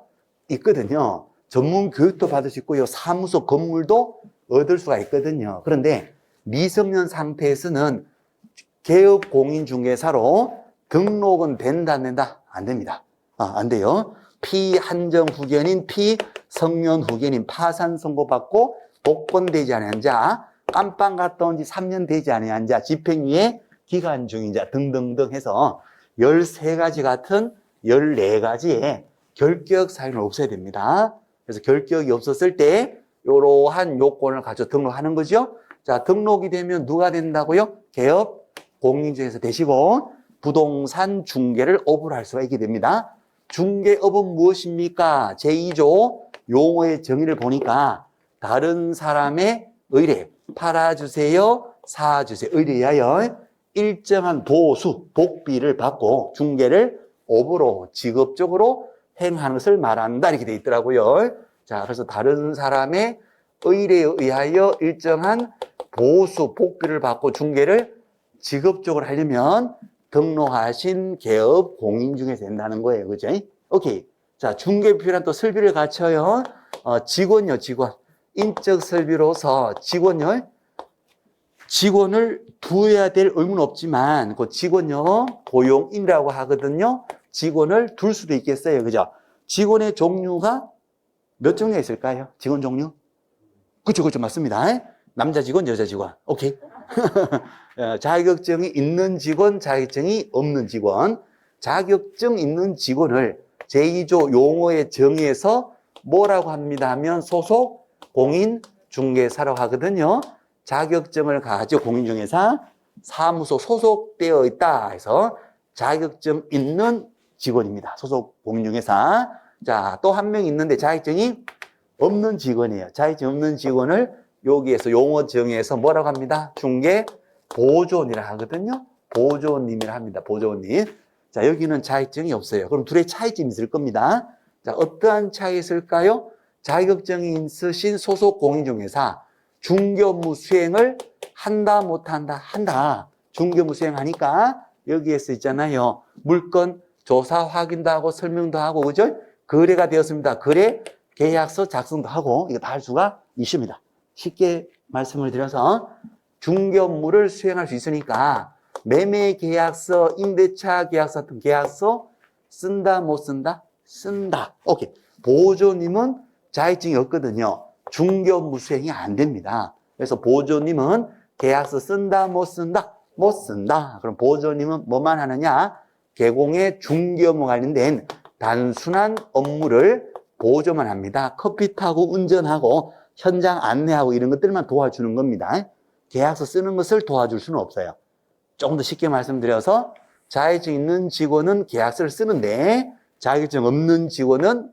있거든요. 전문 교육도 받을 수 있고요, 사무소 건물도 얻을 수가 있거든요. 그런데 미성년 상태에서는 개업 공인중개사로 등록은 된다, 안 된다? 안 됩니다. 안 돼요. 피한정 후견인, 피성년 후견인, 파산 선고받고 복권되지 않은 자, 깜빵 갔다 온 지 3년 되지 않은 자, 집행유예 기간 중인 자 등등등 해서 13가지 같은 14가지의 결격 사유는 없어야 됩니다. 그래서 결격이 없었을 때 이러한 요건을 가지고 등록하는 거죠. 자, 등록이 되면 누가 된다고요? 개업 공인중개사 되시고 부동산 중개를 업으로 할 수가 있게 됩니다. 중개업은 무엇입니까? 제2조 용어의 정의를 보니까 다른 사람의 의뢰, 팔아주세요, 사주세요, 의뢰하여 일정한 보수, 복비를 받고 중개를 업으로 직업적으로 행하는 것을 말한다, 이렇게 되어 있더라고요. 자, 그래서 다른 사람의 의뢰에 의하여 일정한 보수, 복비를 받고 중개를 직업적으로 하려면 등록하신 개업 공인중개사 된다는 거예요. 그죠? 오케이. 자, 중개표란 또 설비를 갖춰요. 직원요, 직원. 인적 설비로서 직원을 두어야 될 의무는 없지만, 그 직원요, 고용인이라고 하거든요. 직원을 둘 수도 있겠어요. 그죠? 직원의 종류가 몇 종류가 있을까요? 직원 종류? 그쵸, 맞습니다. 남자 직원, 여자 직원. 오케이. 자격증이 있는 직원, 자격증이 없는 직원. 자격증 있는 직원을 제2조 용어의 정의에서 뭐라고 합니다 하면 소속 공인중개사라고 하거든요. 자격증을 가지고 공인중개사, 사무소 소속되어 있다 해서 자격증 있는 직원입니다. 소속 공인중개사. 자, 또 한 명 있는데 자격증이 없는 직원이에요. 자격증 없는 직원을 여기에서 용어 정의에서 뭐라고 합니다? 중개 보조원이라 하거든요. 보조원님이라 합니다. 보조원님. 자, 여기는 자격증이 없어요. 그럼 둘의 차이점이 있을 겁니다. 자, 어떠한 차이 있을까요? 자격증이 있으신 소속 공인중개사, 중개업무 수행을 한다, 못한다? 한다. 중개업무 수행하니까 여기에서 있잖아요. 물건 조사 확인도 하고 설명도 하고, 그죠? 거래가 되었습니다. 거래 계약서 작성도 하고, 이거 다 할 수가 있습니다. 쉽게 말씀을 드려서 중개업무를 수행할 수 있으니까 매매 계약서, 임대차 계약서 같은 계약서 쓴다, 못 쓴다? 쓴다. 오케이. 보조님은 자격증이 없거든요. 중개업무 수행이 안 됩니다. 그래서 보조님은 계약서 쓴다, 못 쓴다? 못 쓴다. 그럼 보조님은 뭐만 하느냐? 개공의 중개업무 관련된 단순한 업무를 보조만 합니다. 커피 타고 운전하고 현장 안내하고 이런 것들만 도와주는 겁니다. 계약서 쓰는 것을 도와줄 수는 없어요. 조금 더 쉽게 말씀드려서 자격증 있는 직원은 계약서를 쓰는데 자격증 없는 직원은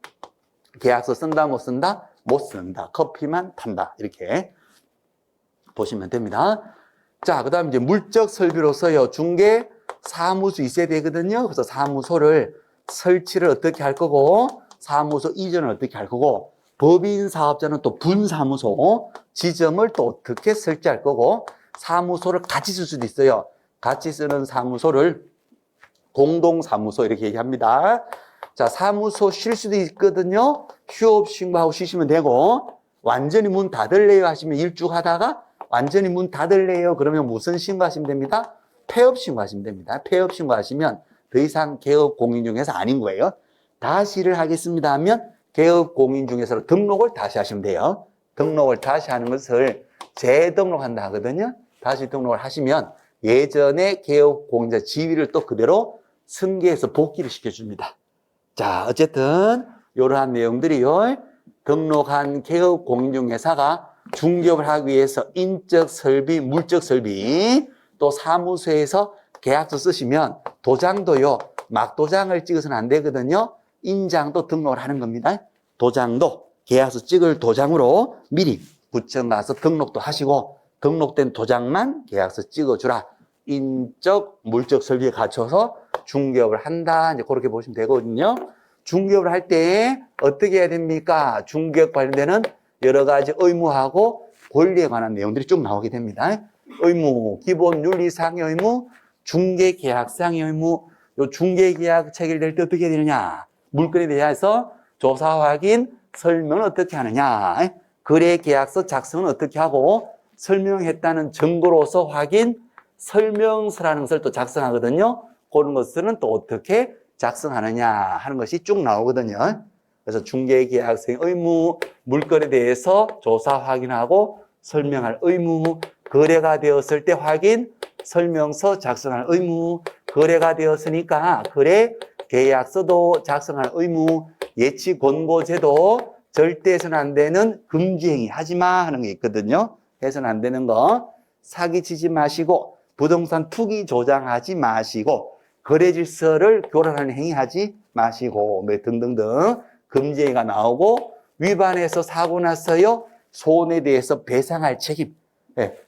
계약서 쓴다, 못 쓴다? 못 쓴다. 커피만 탄다. 이렇게 보시면 됩니다. 자, 그 다음 이제 물적 설비로서요. 중개 사무소 있어야 되거든요. 그래서 사무소를 설치를 어떻게 할 거고, 사무소 이전을 어떻게 할 거고, 법인 사업자는 또 분사무소 지점을 또 어떻게 설치할 거고, 사무소를 같이 쓸 수도 있어요. 같이 쓰는 사무소를 공동사무소 이렇게 얘기합니다. 자, 사무소 쉴 수도 있거든요. 휴업 신고하고 쉬시면 되고, 완전히 문 닫을래요 하시면 일주 하다가 완전히 문 닫을래요 그러면 무슨 신고하시면 됩니다? 폐업 신고하시면 됩니다. 폐업 신고하시면 더 이상 개업 공인중개사 아닌 거예요. 다시를 하겠습니다 하면 개업 공인중개사로 등록을 다시 하시면 돼요. 등록을 다시 하는 것을 재등록한다 하거든요. 다시 등록을 하시면 예전에 개업 공인자 지위를 또 그대로 승계해서 복귀를 시켜줍니다. 자, 어쨌든 이러한 내용들이요. 등록한 개업 공인중개사가 중개업을 하기 위해서 인적 설비, 물적 설비, 또 사무소에서 계약서 쓰시면 도장도요, 막도장을 찍어서는 안 되거든요. 인장도 등록을 하는 겁니다. 도장도 계약서 찍을 도장으로 미리 구청 가서 등록도 하시고 등록된 도장만 계약서 찍어주라. 인적, 물적 설비에 갖춰서 중개업을 한다. 이제 그렇게 보시면 되거든요. 중개업을 할 때 어떻게 해야 됩니까? 중개업 관련되는 여러 가지 의무하고 권리에 관한 내용들이 쭉 나오게 됩니다. 의무, 기본 윤리상의 의무, 중개계약상의 의무, 요 중개계약 체결될 때 어떻게 해야 되느냐? 물건에 대해서 조사 확인, 설명은 어떻게 하느냐? 거래계약서 작성은 어떻게 하고 설명했다는 증거로서 확인, 설명서라는 것을 또 작성하거든요. 그런 것들은 또 어떻게 작성하느냐 하는 것이 쭉 나오거든요. 그래서 중개계약서의 의무, 물건에 대해서 조사 확인하고 설명할 의무, 거래가 되었을 때 확인, 설명서 작성할 의무, 거래가 되었으니까 거래 계약서도 작성할 의무, 예치 권고제도 절대 해서는 안 되는 금지행위 하지마 하는 게 있거든요. 해서는 안 되는 거 사기치지 마시고 부동산 투기 조장하지 마시고 거래 질서를 교란하는 행위하지 마시고 뭐 등등등 금지행위가 나오고 위반해서 사고 났어요. 손해에 대해서 배상할 책임.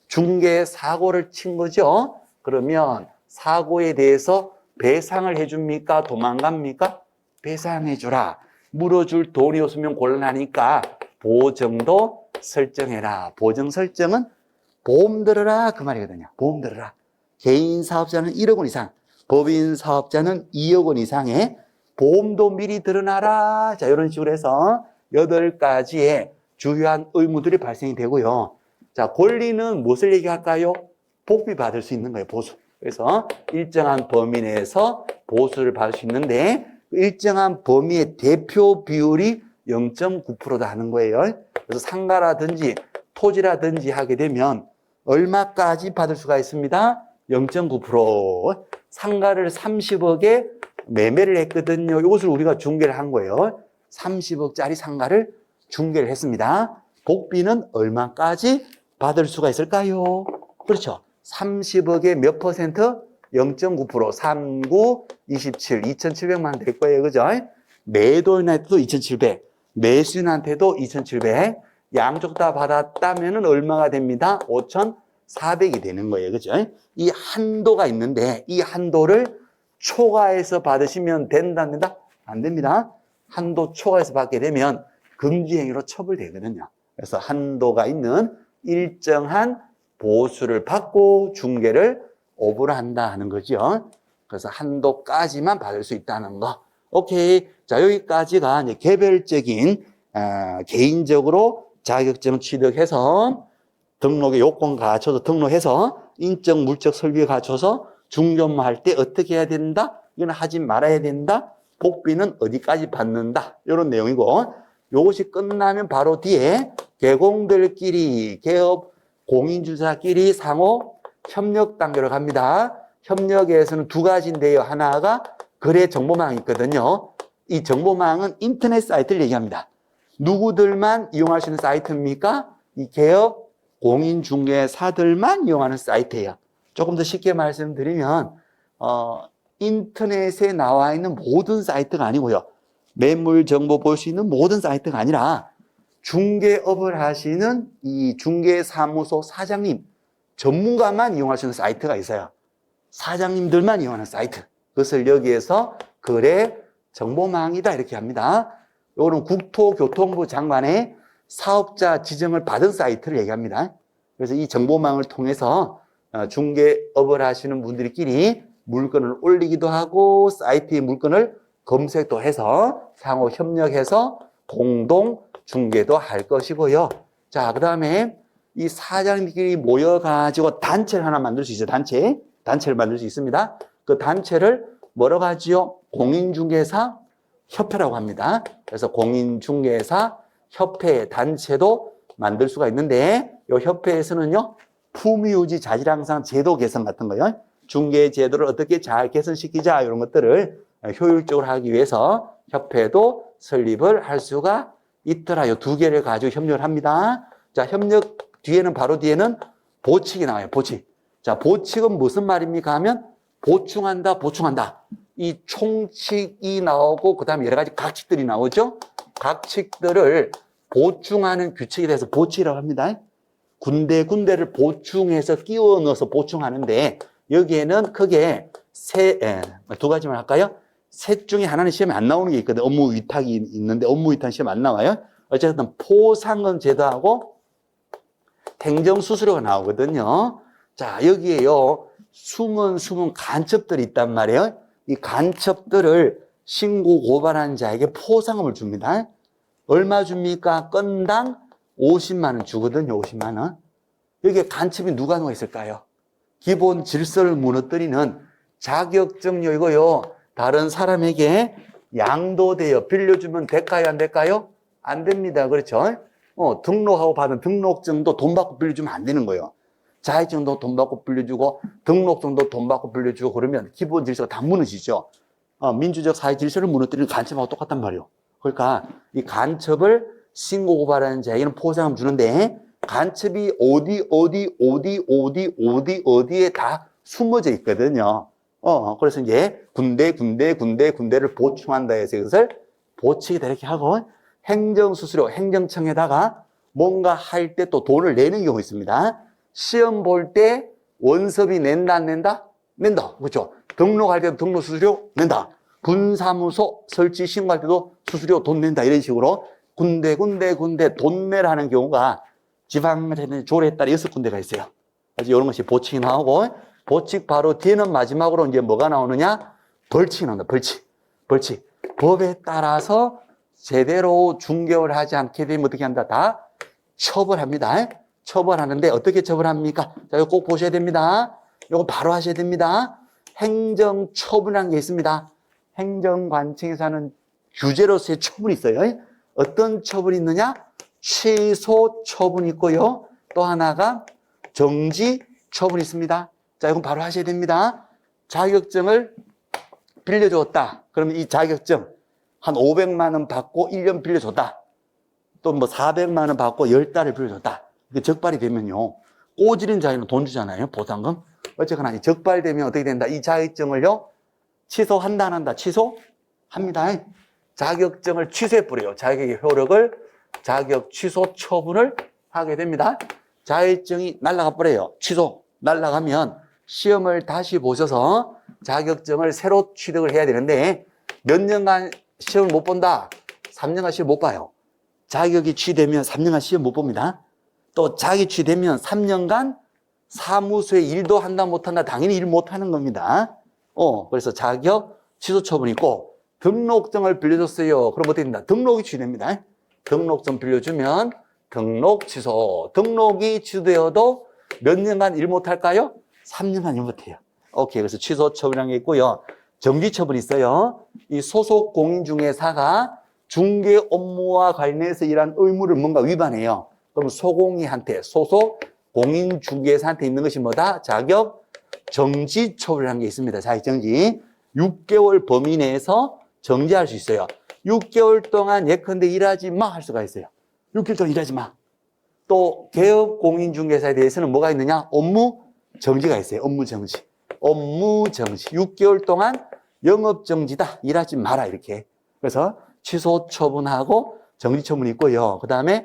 중개 사고를 친 거죠. 그러면 사고에 대해서 배상을 해줍니까? 도망갑니까? 배상해주라. 물어줄 돈이 없으면 곤란하니까 보정도 설정해라. 보정 설정은 보험 들어라 그 말이거든요. 보험 들어라. 개인 사업자는 1억 원 이상, 법인 사업자는 2억 원 이상의 보험도 미리 드러나라. 자, 이런 식으로 해서 8가지의 주요한 의무들이 발생이 되고요. 자, 권리는 무엇을 얘기할까요? 복비 받을 수 있는 거예요, 보수. 그래서 일정한 범위 내에서 보수를 받을 수 있는데 일정한 범위의 대표 비율이 0.9%다 하는 거예요. 그래서 상가라든지 토지라든지 하게 되면 얼마까지 받을 수가 있습니다? 0.9%. 상가를 30억에 매매를 했거든요. 이것을 우리가 중개를 한 거예요. 30억짜리 상가를 중개를 했습니다. 복비는 얼마까지 받을 수가 있을까요? 그렇죠. 30억에 몇 퍼센트? 0.9%, 39, 27, 2,700만 될 거예요. 그죠? 매도인한테도 2,700, 매수인한테도 2,700, 양쪽 다 받았다면 얼마가 됩니다? 5,400이 되는 거예요. 그죠? 이 한도가 있는데 이 한도를 초과해서 받으시면 된답니다? 안 됩니다. 한도 초과해서 받게 되면 금지행위로 처벌되거든요. 그래서 한도가 있는 일정한 보수를 받고 중개를 오브를 한다 하는 거죠. 그래서 한도까지만 받을 수 있다는 거. 오케이. 자, 여기까지가 이제 개별적인, 개인적으로 자격증 취득해서 등록의 요건 갖춰서 등록해서 인적, 물적 설비에 갖춰서 중개업무 할 때 어떻게 해야 된다? 이건 하지 말아야 된다. 복비는 어디까지 받는다. 이런 내용이고, 이것이 끝나면 바로 뒤에 개공들끼리, 개업 공인중개사끼리 상호 협력 단계로 갑니다. 협력에서는 2가지인데요. 하나가 거래 정보망이 있거든요. 이 정보망은 인터넷 사이트를 얘기합니다. 누구들만 이용할 수 있는 사이트입니까? 이 개업 공인중개사들만 이용하는 사이트예요. 조금 더 쉽게 말씀드리면 인터넷에 나와 있는 모든 사이트가 아니고요. 매물 정보 볼 수 있는 모든 사이트가 아니라 중개업을 하시는 이 중개사무소 사장님, 전문가만 이용할 수 있는 사이트가 있어요. 사장님들만 이용하는 사이트. 그것을 여기에서 거래 정보망이다 이렇게 합니다. 이거는 국토교통부 장관의 사업자 지정을 받은 사이트를 얘기합니다. 그래서 이 정보망을 통해서 중개업을 하시는 분들끼리 물건을 올리기도 하고 사이트에 물건을 검색도 해서 상호 협력해서 공동 중개도 할 것이고요. 자, 그 다음에 이 사장님들끼리 모여가지고 단체를 하나 만들 수 있어요. 단체를 만들 수 있습니다. 그 단체를 뭐라고 하지요? 공인중개사 협회라고 합니다. 그래서 공인중개사 협회 단체도 만들 수가 있는데 이 협회에서는요 품위유지 자질항상 제도 개선 같은 거요. 중개 제도를 어떻게 잘 개선시키자 이런 것들을 효율적으로 하기 위해서 협회도 설립을 할 수가 있더라. 이 두 개를 가지고 협력을 합니다. 자, 협력 뒤에는 바로 뒤에는 보칙이 나와요. 보칙. 자, 보칙은 무슨 말입니까 하면 보충한다, 보충한다. 이 총칙이 나오고 그다음에 여러 가지 각칙들이 나오죠. 각칙들을 보충하는 규칙에 대해서 보칙이라고 합니다. 군데군데를 보충해서 끼워 넣어서 보충하는데 여기에는 크게 두 가지만 할까요? 셋 중에 하나는 시험에 안 나오는 게 있거든요. 업무 위탁이 있는데 업무 위탁 시험 안 나와요. 어쨌든 포상금 제도하고 행정수수료가 나오거든요. 자, 여기에요. 숨은 간첩들이 있단 말이에요. 이 간첩들을 신고 고발한 자에게 포상금을 줍니다. 얼마 줍니까? 건당 50만 원 주거든요. 50만 원. 여기에 간첩이 누가 있을까요? 기본 질서를 무너뜨리는 자격증료 이거요. 다른 사람에게 양도되어 빌려주면 될까요? 안 될까요? 안 됩니다. 그렇죠? 등록하고 받은 등록증도 돈 받고 빌려주면 안 되는 거예요. 자격증도 돈 받고 빌려주고 등록증도 돈 받고 빌려주고 그러면 기본 질서가 다 무너지죠. 민주적 사회 질서를 무너뜨리는 간첩하고 똑같단 말이에요. 그러니까 이 간첩을 신고 고발하는 자에게는 포상금 주는데 간첩이 어디에 다 숨어져 있거든요. 그래서 이제 군데를 보충한다 해서 이것을 보칙이다 이렇게 하고 행정수수료, 행정청에다가 뭔가 할 때 또 돈을 내는 경우 있습니다. 시험 볼 때 원섭이 낸다, 안 낸다? 낸다. 그렇죠? 등록할 때도 등록수수료 낸다. 분사무소 설치 신고할 때도 수수료 돈 낸다. 이런 식으로 군데 돈 내라는 경우가 지방자치단체 조례에 따라 6군데가 있어요. 그래서 이런 것이 보칙이 나오고 보칙 바로 뒤에는 마지막으로 이제 뭐가 나오느냐? 벌칙이 나온다. 벌칙. 법에 따라서 제대로 중개를 하지 않게 되면 어떻게 한다? 다 처벌합니다. 처벌하는데 어떻게 처벌합니까? 자, 이거 꼭 보셔야 됩니다. 이거 바로 하셔야 됩니다. 행정처분이라는 게 있습니다. 행정관청에서 하는 규제로서의 처분이 있어요. 어떤 처분이 있느냐? 취소 처분이 있고요. 또 하나가 정지 처분이 있습니다. 자, 이건 바로 하셔야 됩니다. 자격증을 빌려줬다. 그러면 이 자격증 한 500만 원 받고 1년 빌려줬다. 또 뭐 400만 원 받고 10달을 빌려줬다. 적발이 되면요. 꼬지른 자에는 돈 주잖아요. 보상금. 어쨌거나 이 적발되면 어떻게 된다? 이 자격증을요. 취소한다, 안 한다? 취소합니다. 자격증을 취소해버려요. 자격의 효력을 자격 취소 처분을 하게 됩니다. 자격증이 날아가 버려요. 취소. 날아가면 시험을 다시 보셔서 자격증을 새로 취득을 해야 되는데 몇 년간 시험을 못 본다? 3년간 시험 못 봐요. 자격이 취되면 3년간 시험 못 봅니다. 또 자격이 취되면 3년간 사무소에 일도 한다 못한다 당연히 일 못하는 겁니다. 그래서 자격 취소 처분이 있고 등록증을 빌려줬어요. 그럼 어떻게 된다? 등록이 취됩니다. 등록증 빌려주면 등록 취소. 등록이 취소되어도 몇 년간 일 못할까요? 3년간 일 못해요. 오케이. 그래서 취소 처분이라는 게 있고요. 정지 처분이 있어요. 이 소속 공인중개사가 중개 업무와 관련해서 일한 의무를 뭔가 위반해요. 그럼 소공이한테, 소속 공인중개사한테 있는 것이 뭐다? 자격 정지 처분이라는 게 있습니다. 자격 정지. 6개월 범위 내에서 정지할 수 있어요. 6개월 동안 예컨대 일하지 마 할 수가 있어요. 6개월 동안 일하지 마. 또 개업 공인중개사에 대해서는 뭐가 있느냐? 업무 정지가 있어요. 업무 정지. 6개월 동안 영업 정지다. 일하지 마라 이렇게. 그래서 취소 처분하고 정지 처분이 있고요. 그다음에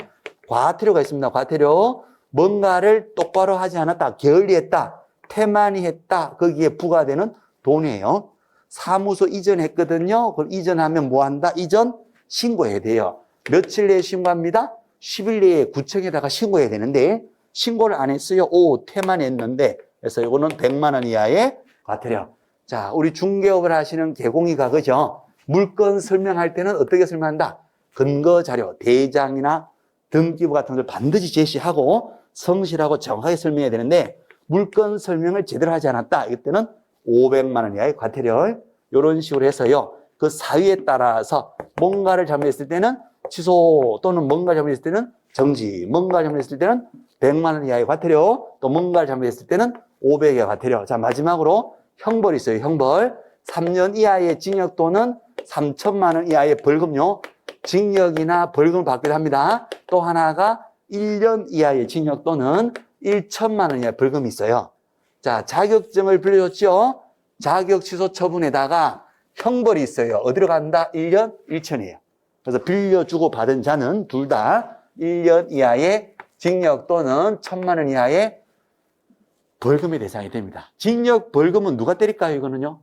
과태료가 있습니다. 과태료. 뭔가를 똑바로 하지 않았다. 게을리했다. 태만히 했다. 거기에 부과되는 돈이에요. 사무소 이전했거든요. 그럼 이전하면 뭐 한다? 이전 신고해야 돼요. 며칠 내에 신고합니다. 10일 내에 구청에다가 신고해야 되는데 신고를 안 했어요. 태만했는데 그래서 이거는 100만 원 이하의 과태료. 자, 우리 중개업을 하시는 개공이가 그죠? 물건 설명할 때는 어떻게 설명한다? 근거 자료, 대장이나 등기부 같은 걸 반드시 제시하고 성실하고 정확하게 설명해야 되는데 물건 설명을 제대로 하지 않았다. 이때는 500만 원 이하의 과태료. 이런 식으로 해서요. 그 사유에 따라서 뭔가를 잘못했을 때는 취소 또는 뭔가를 잘못했을 때는 정지, 뭔가를 잘못했을 때는 100만 원 이하의 과태료, 또 뭔가를 잘못했을 때는 500의 과태료. 자, 마지막으로 형벌이 있어요. 형벌. 3년 이하의 징역 또는 3천만 원 이하의 벌금요. 징역이나 벌금을 받기도 합니다. 또 하나가 1년 이하의 징역 또는 1천만 원 이하의 벌금이 있어요. 자, 자격증을 빌려줬죠. 자격 취소 처분에다가 형벌이 있어요. 어디로 간다? 1년 1천이에요. 그래서 빌려주고 받은 자는 둘 다 1년 이하의 징역 또는 1천만 원 이하의 벌금의 대상이 됩니다. 징역, 벌금은 누가 때릴까요, 이거는요?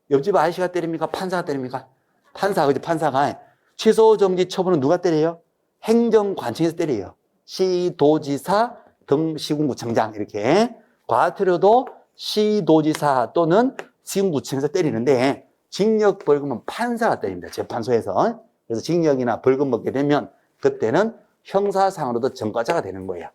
옆집 아저씨가 때립니까? 판사가 때립니까? 판사, 그지? 판사가. 취소 정지 처분은 누가 때려요? 행정관청에서 때려요. 시도지사 등 시군구청장, 이렇게. 과태료도 시도지사 또는 시군구청에서 때리는데, 징역, 벌금은 판사가 때립니다. 재판소에서. 그래서 징역이나 벌금 먹게 되면 그때는 형사상으로도 전과자가 되는 거예요.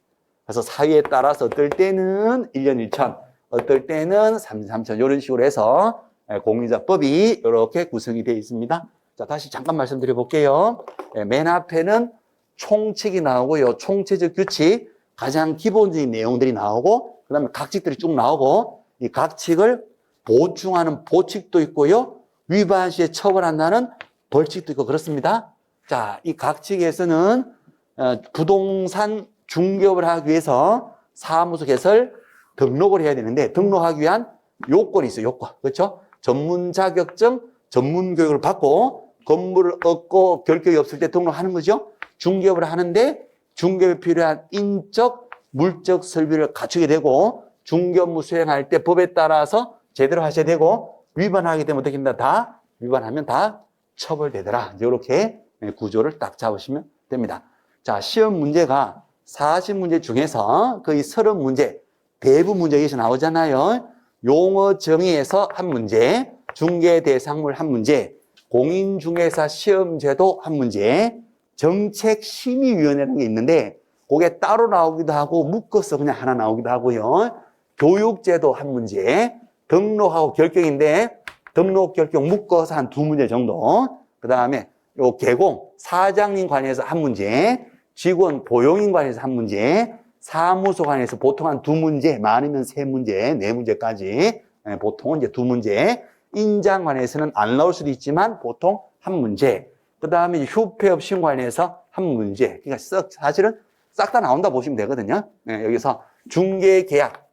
그래서 사유에 따라서 어떨 때는 1년 1천, 어떨 때는 3년 3천 이런 식으로 해서 공인자법이 이렇게 구성이 되어 있습니다. 자, 다시 잠깐 말씀드려 볼게요. 맨 앞에는 총칙이 나오고요. 총체적 규칙, 가장 기본적인 내용들이 나오고, 그 다음에 각칙들이 쭉 나오고, 이 각칙을 보충하는 보칙도 있고요. 위반 시에 처벌한다는 벌칙도 있고 그렇습니다. 자, 이 각칙에서는 부동산 중개업을 하기 위해서 사무소 개설 등록을 해야 되는데, 등록하기 위한 요건이 있어요. 요건. 그렇죠? 전문 자격증, 전문 교육을 받고 건물을 얻고 결격이 없을 때 등록하는 거죠. 중개업을 하는데 중개업에 필요한 인적, 물적 설비를 갖추게 되고, 중개업무 수행할 때 법에 따라서 제대로 하셔야 되고, 위반하게 되면 어떻게 됩니다? 다 위반하면 다 처벌되더라. 이렇게 구조를 딱 잡으시면 됩니다. 자, 시험 문제가 40문제 중에서 거의 30문제, 대부분 문제 여기서 나오잖아요. 용어 정의에서 한 문제, 중개 대상물 한 문제, 공인중개사 시험제도 한 문제, 정책심의위원회라는 게 있는데 그게 따로 나오기도 하고 묶어서 그냥 하나 나오기도 하고요. 교육제도 한 문제, 등록하고 결격인데 등록, 결격 묶어서 한 2문제 정도, 그 다음에 요 개공, 사장님 관해서 한 문제, 직원 고용인 관해서 한 문제, 사무소 관해서 보통 한 2문제, 많으면 3문제, 4문제까지, 보통은 이제 2문제, 인장 관해서는 안 나올 수도 있지만 보통 한 문제, 그 다음에 휴폐업 신고관해서 한 문제, 그러니까 사실은 싹 다 나온다 보시면 되거든요. 여기서 중개계약,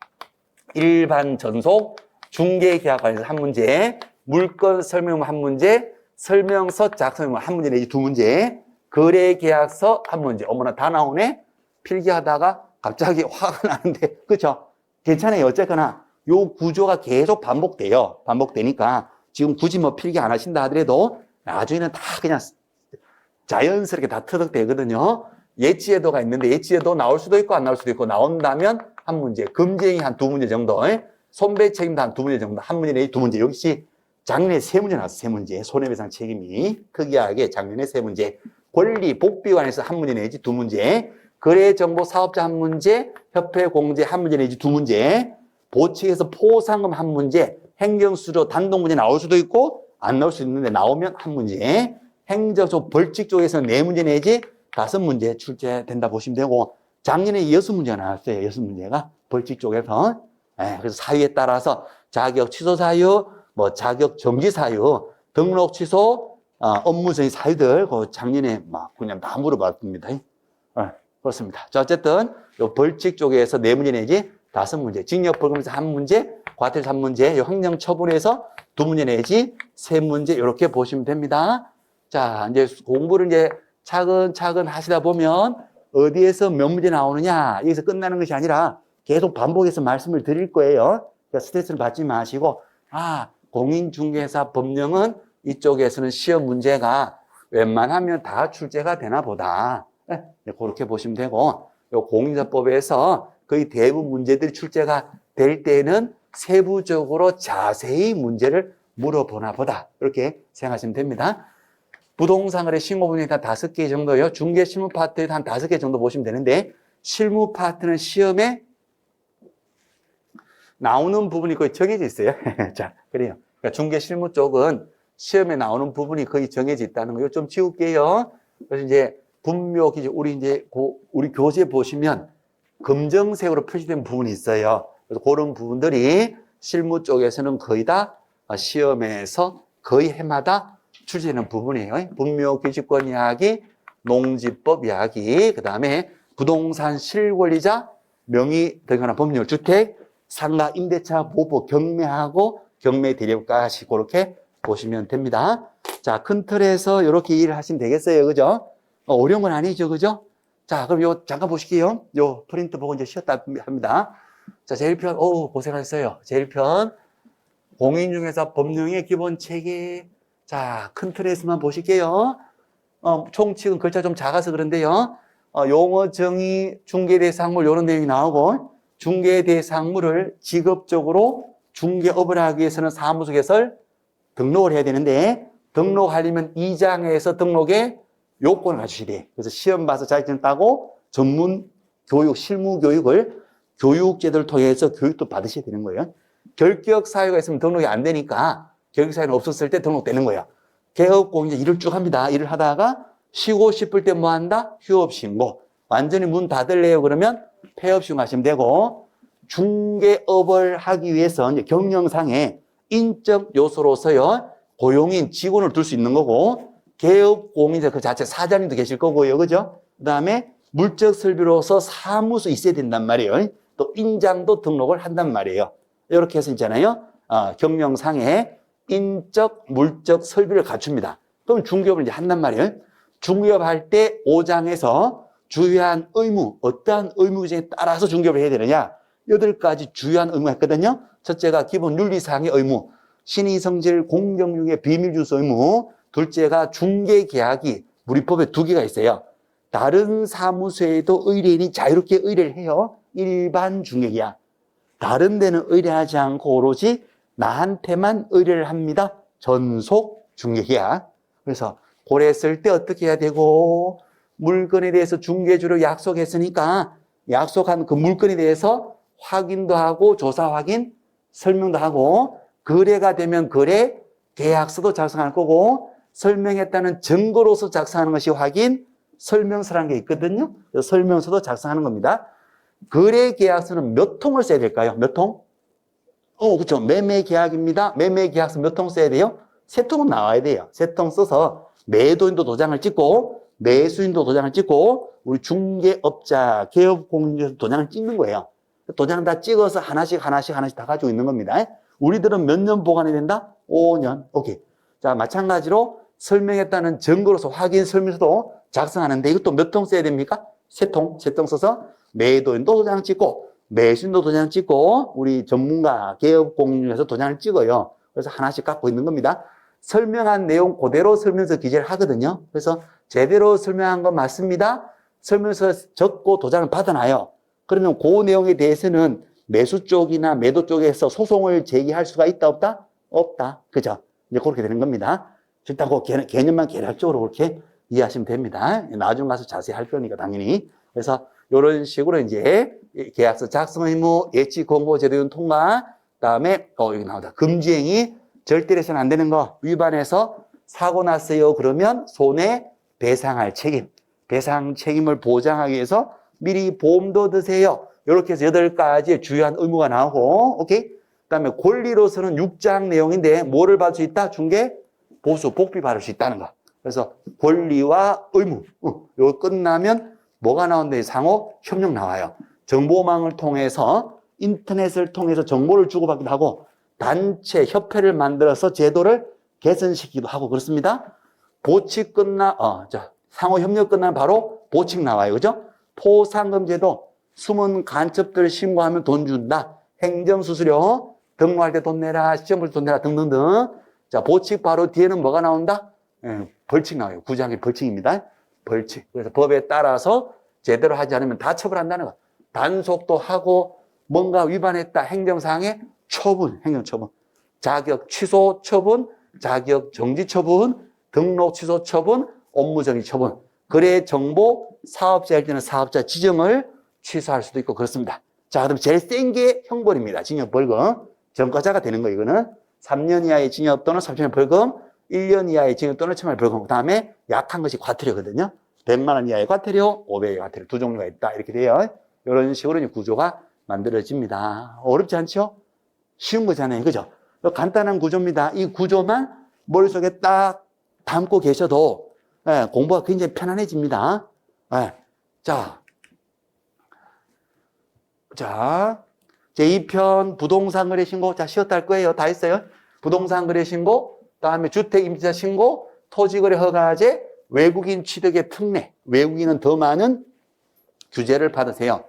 일반 전속, 중개계약 관해서 한 문제, 물건 설명문 한 문제, 설명서 작성문 한 문제 내지 2문제, 거래계약서 한 문제. 어머나 다 나오네? 필기하다가 갑자기 화가 나는데, 그렇죠? 괜찮아요. 어쨌거나 요 구조가 계속 반복돼요. 반복되니까 지금 굳이 뭐 필기 안 하신다 하더라도 나중에는 다 그냥 자연스럽게 다 터득되거든요. 예치에도가 있는데 예치에도 나올 수도 있고 안 나올 수도 있고, 나온다면 한 문제, 금지행위 한 2문제 정도, 손배 책임도 한 2문제 정도, 한 문제 내지 2문제. 역시 작년에 3문제 나왔어. 3문제. 손해배상 책임이 특이하게 작년에 3문제. 권리 복비 관해서 한 문제 내지 2문제. 거래정보 사업자 한 문제, 협회 공제 한 문제 내지 2문제. 보칙에서 포상금 한 문제, 행정수조 단독 문제 나올 수도 있고 안 나올 수 있는데 나오면 한 문제. 행정소 벌칙 쪽에서는 4문제 내지 5문제 출제된다 보시면 되고, 작년에 6문제가 나왔어요. 6문제가 벌칙 쪽에서. 그래서 사유에 따라서 자격 취소 사유, 뭐 자격 정지 사유, 등록 취소, 업무적인 사유들, 그 작년에 막 그냥 다 물어봤습니다. 그렇습니다. 자, 어쨌든 요 벌칙 쪽에서 4문제 내지 5문제, 징역 벌금에서 1문제, 과태료 3문제, 요 행정 처분에서 2문제 내지 3문제 이렇게 보시면 됩니다. 자, 이제 공부를 이제 차근차근 하시다 보면 어디에서 몇 문제 나오느냐, 여기서 끝나는 것이 아니라 계속 반복해서 말씀을 드릴 거예요. 그러니까 스트레스를 받지 마시고, 공인중개사 법령은 이쪽에서는 시험 문제가 웬만하면 다 출제가 되나 보다. 그렇게 보시면 되고, 요 공인사법에서 거의 대부분 문제들이 출제가 될 때는 세부적으로 자세히 문제를 물어보나 보다. 이렇게 생각하시면 됩니다. 부동산거래 신고분이 한 5개 정도요. 중개 실무 파트에 한 5개 정도 보시면 되는데, 실무 파트는 시험에 나오는 부분이 거의 정해져 있어요. 자, 그래요. 그러니까 중개 실무 쪽은 시험에 나오는 부분이 거의 정해져 있다는 거. 이거 좀 지울게요. 그래서 이제 분묘 기준, 우리 교재 보시면 검정색으로 표시된 부분이 있어요. 그래서 그런 부분들이 실무 쪽에서는 거의 다 시험에서 거의 해마다 출제되는 부분이에요. 분묘 기지권 이야기, 농지법 이야기, 그 다음에 부동산 실권리자, 명의 등하나 법률, 주택, 상가, 임대차, 보부, 경매하고 경매 대리까지 그렇게 보시면 됩니다. 자, 큰 틀에서 이렇게 일을 하시면 되겠어요. 그죠? 어려운 건 아니죠. 그죠? 자, 그럼 요 잠깐 보실게요. 요 프린트 보고 이제 쉬었다 합니다. 자, 제1편, 고생하셨어요. 제1편, 공인중개사 법령의 기본 체계. 자, 큰 틀에서만 보실게요. 총칙은 글자 좀 작아서 그런데요. 용어 정의, 중개대상물 이런 내용이 나오고, 중개대상물을 직업적으로 중개업을 하기 위해서는 사무소 개설 등록을 해야 되는데, 등록하려면 2장에서 등록의 요건을 갖추셔야 돼. 그래서 시험 봐서 자격증 따고 전문 교육, 실무 교육을 교육제도를 통해서 교육도 받으셔야 되는 거예요. 결격 사유가 있으면 등록이 안 되니까 결격 사유는 없었을 때 등록되는 거예요. 개업공 이제 일을 쭉 합니다. 일을 하다가 쉬고 싶을 때 뭐 한다? 휴업 신고. 완전히 문 닫을래요? 그러면 폐업 신고하시면 되고, 중개업을 하기 위해서 이제 경영상의 인적 요소로서요, 고용인 직원을 둘 수 있는 거고, 개업공인자 그 자체 사장님도 계실 거고요. 그죠? 그 다음에 물적 설비로서 사무소 있어야 된단 말이에요. 또 인장도 등록을 한단 말이에요. 이렇게 해서 있잖아요. 경영상의 인적, 물적 설비를 갖춥니다. 그럼 중개업을 이제 한단 말이에요. 중개업 할 때 5장에서 주요한 의무, 어떠한 의무 규정에 따라서 중개업을 해야 되느냐. 8가지 주요한 의무가 있거든요. 첫째가 기본 윤리사항의 의무, 신의성질 공정중개 비밀주소 의무, 둘째가 중개계약이 우리 법에 2개가 있어요. 다른 사무소에도 의뢰인이 자유롭게 의뢰를 해요. 일반 중개계약. 다른 데는 의뢰하지 않고 오로지 나한테만 의뢰를 합니다. 전속 중개계약. 그래서 고려했을 때 어떻게 해야 되고, 물건에 대해서 중개주로 약속했으니까 약속한 그 물건에 대해서 확인도 하고 조사 확인, 설명도 하고, 거래가 되면 거래, 계약서도 작성할 거고, 설명했다는 증거로서 작성하는 것이 확인, 설명서라는 게 있거든요. 설명서도 작성하는 겁니다. 거래 계약서는 몇 통을 써야 될까요? 몇 통? 그렇죠. 매매 계약입니다. 매매 계약서 몇 통 써야 돼요? 3통은 나와야 돼요. 3통 써서 매도인도 도장을 찍고, 매수인도 도장을 찍고, 우리 중개업자, 개업공인도 도장을 찍는 거예요. 도장 다 찍어서 하나씩 다 가지고 있는 겁니다. 우리들은 몇 년 보관해야 된다? 5년. 오케이. 자, 마찬가지로 설명했다는 증거로서 확인 설명서도 작성하는데 이것도 몇 통 써야 됩니까? 3통 써서 매도인도 도장 찍고, 매수인도 도장 찍고, 우리 전문가, 개업공인에서 도장을 찍어요. 그래서 하나씩 갖고 있는 겁니다. 설명한 내용 그대로 설명서 기재를 하거든요. 그래서 제대로 설명한 건 맞습니다. 설명서 적고 도장을 받아놔요. 그러면 그 내용에 대해서는 매수 쪽이나 매도 쪽에서 소송을 제기할 수가 있다, 없다? 없다. 그죠? 이제 그렇게 되는 겁니다. 일단 그 개념만 개략적으로 그렇게 이해하시면 됩니다. 나중 가서 자세히 할 거니까 당연히. 그래서 이런 식으로 이제 계약서 작성 의무, 예치 공고 제도용 통과, 그다음에 여기 나오다. 금지행위, 절대로 해서는 안 되는 거 위반해서 사고 났어요. 그러면 손해배상할 책임, 배상 책임을 보장하기 위해서 미리 보험도 드세요. 이렇게 해서 8가지의 주요한 의무가 나오고, 오케이? 그다음에 권리로서는 6장 내용인데 뭐를 받을 수 있다? 중개, 보수, 복비 받을 수 있다는 거. 그래서 권리와 의무, 이거 끝나면 뭐가 나온다? 상호 협력 나와요. 정보망을 통해서, 인터넷을 통해서 정보를 주고받기도 하고, 단체, 협회를 만들어서 제도를 개선시키기도 하고 그렇습니다. 보칙 상호 협력 끝나면 바로 보칙 나와요. 그죠? 포상금 제도, 숨은 간첩들 신고하면 돈 준다. 행정수수료, 등록할 때 돈 내라, 시험 볼 때 돈 내라 등등등. 자, 보칙 바로 뒤에는 뭐가 나온다? 벌칙 나와요. 9장의 벌칙입니다. 벌칙. 그래서 법에 따라서 제대로 하지 않으면 다 처벌한다는 거. 단속도 하고 뭔가 위반했다. 행정상의 처분, 행정처분. 자격 취소 처분, 자격 정지 처분, 등록 취소 처분, 업무 정지 처분. 거래 정보, 사업자 할 때는 사업자 지정을 취소할 수도 있고 그렇습니다. 자, 그럼 제일 센 게 형벌입니다. 징역 벌금. 전과자가 되는 거예요, 이거는. 3년 이하의 징역 또는 3천 원 벌금, 1년 이하의 징역 또는 처벌 벌금. 그 다음에 약한 것이 과태료거든요. 100만 원 이하의 과태료, 500의 과태료 두 종류가 있다. 이렇게 돼요. 이런 식으로 이제 구조가 만들어집니다. 어렵지 않죠? 쉬운 거잖아요. 그죠? 간단한 구조입니다. 이 구조만 머릿속에 딱 담고 계셔도 공부가 굉장히 편안해집니다. 자, 제2편 부동산 거래 신고. 자, 쉬었다 할 거예요. 다 했어요. 부동산 거래 신고, 다음에 주택 임대차 신고, 토지 거래 허가제, 외국인 취득의 특례. 외국인은 더 많은 규제를 받으세요.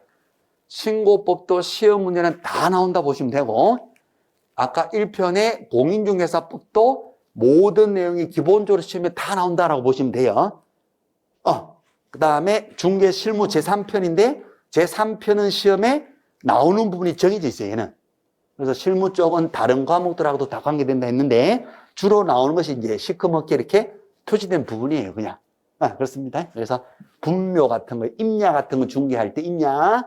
신고법도 시험 문제는 다 나온다 보시면 되고, 아까 1편의 공인중개사법도 모든 내용이 기본적으로 시험에 다 나온다라고 보시면 돼요. 그 다음에 중개실무 제3편인데, 제3편은 시험에 나오는 부분이 정해져 있어요, 얘는. 그래서 실무 쪽은 다른 과목들하고도 다 관계된다 했는데, 주로 나오는 것이 이제 시커멓게 이렇게 표시된 부분이에요, 그냥. 그렇습니다. 그래서 분묘 같은 거, 임야 같은 거 중개할 때 임야,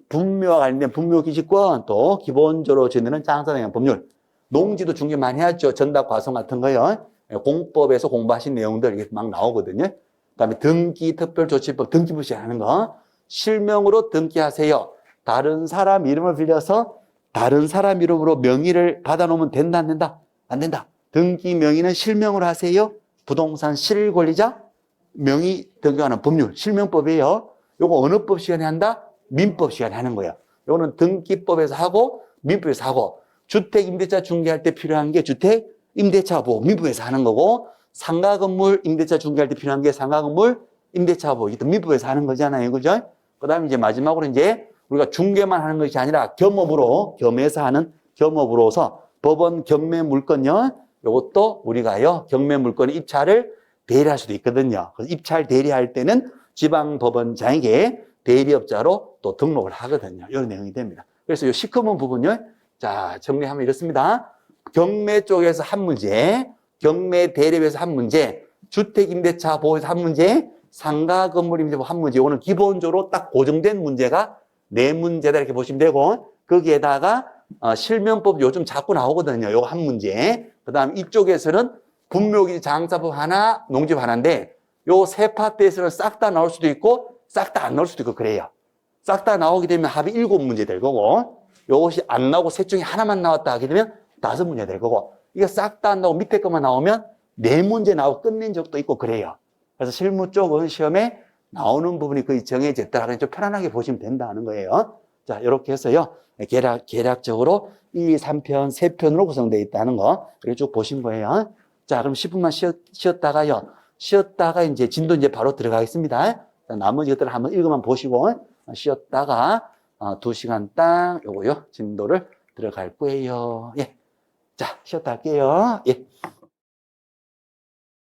분묘와 관련된 분묘 기지권, 또 기본적으로 저희는 장사대행 법률, 농지도 중개 많이 하죠. 전답 과송 같은 거요. 공법에서 공부하신 내용들 이게 막 나오거든요. 그다음에 등기 특별조치법 등기부 시행하는 거, 실명으로 등기하세요. 다른 사람 이름을 빌려서 다른 사람 이름으로 명의를 받아놓으면 된다, 안 된다? 안 된다. 등기 명의는 실명으로 하세요. 부동산 실권리자 명의 등기하는 법률, 실명법이에요. 요거 어느 법 시간에 한다? 민법 시간에 하는 거예요. 요거는 등기법에서 하고 민법에서 하고, 주택 임대차 중개할 때 필요한 게 주택 임대차 보호 민법에서 하는 거고, 상가 건물 임대차 중개할 때 필요한 게 상가 건물 임대차 보호 이것도 민법에서 하는 거잖아요. 그죠? 그다음에 이제 마지막으로 이제 우리가 중개만 하는 것이 아니라 겸업으로, 겸해서 하는 겸업으로서 법원 경매 물건요. 요것도 우리가요, 경매 물건의 입찰을 대리할 수도 있거든요. 그래서 입찰 대리할 때는 지방법원장에게 대리업자로 또 등록을 하거든요. 이런 내용이 됩니다. 그래서 이 시커먼 부분요. 자, 정리하면 이렇습니다. 경매 쪽에서 한 문제, 경매 대리업에서 한 문제, 주택임대차 보호에서 한 문제, 상가 건물 임대 보호 한 문제. 이거는 기본적으로 딱 고정된 문제가 4문제다 이렇게 보시면 되고, 거기에다가 실명법 요즘 자꾸 나오거든요. 요거 한 문제. 그 다음 이쪽에서는 분묘기 장사법 하나, 농지법 하나인데, 요 세 파트에서는 싹 다 나올 수도 있고 싹 다 안 나올 수도 있고 그래요. 싹 다 나오게 되면 합이 7문제 될 거고, 요것이 안 나오고 셋 중에 하나만 나왔다 하게 되면 5문제 될 거고, 이거 싹 다 안 나오고 밑에 것만 나오면 4문제 나오고 끝낸 적도 있고 그래요. 그래서 실무 쪽은 시험에 나오는 부분이 거의 정해져 있다. 좀 편안하게 보시면 된다는 거예요. 자, 이렇게 해서요, 계략적으로 1, 2, 3편, 3편으로 구성되어 있다는 거, 이렇게 쭉 보신 거예요. 자, 그럼 10분만 쉬었다가요. 쉬었다가 이제 진도 이제 바로 들어가겠습니다. 자, 나머지 것들을 한번 읽어만 보시고, 쉬었다가 2시간 딱 요거요, 진도를 들어갈 거예요. 예. 자, 쉬었다 할게요. 예.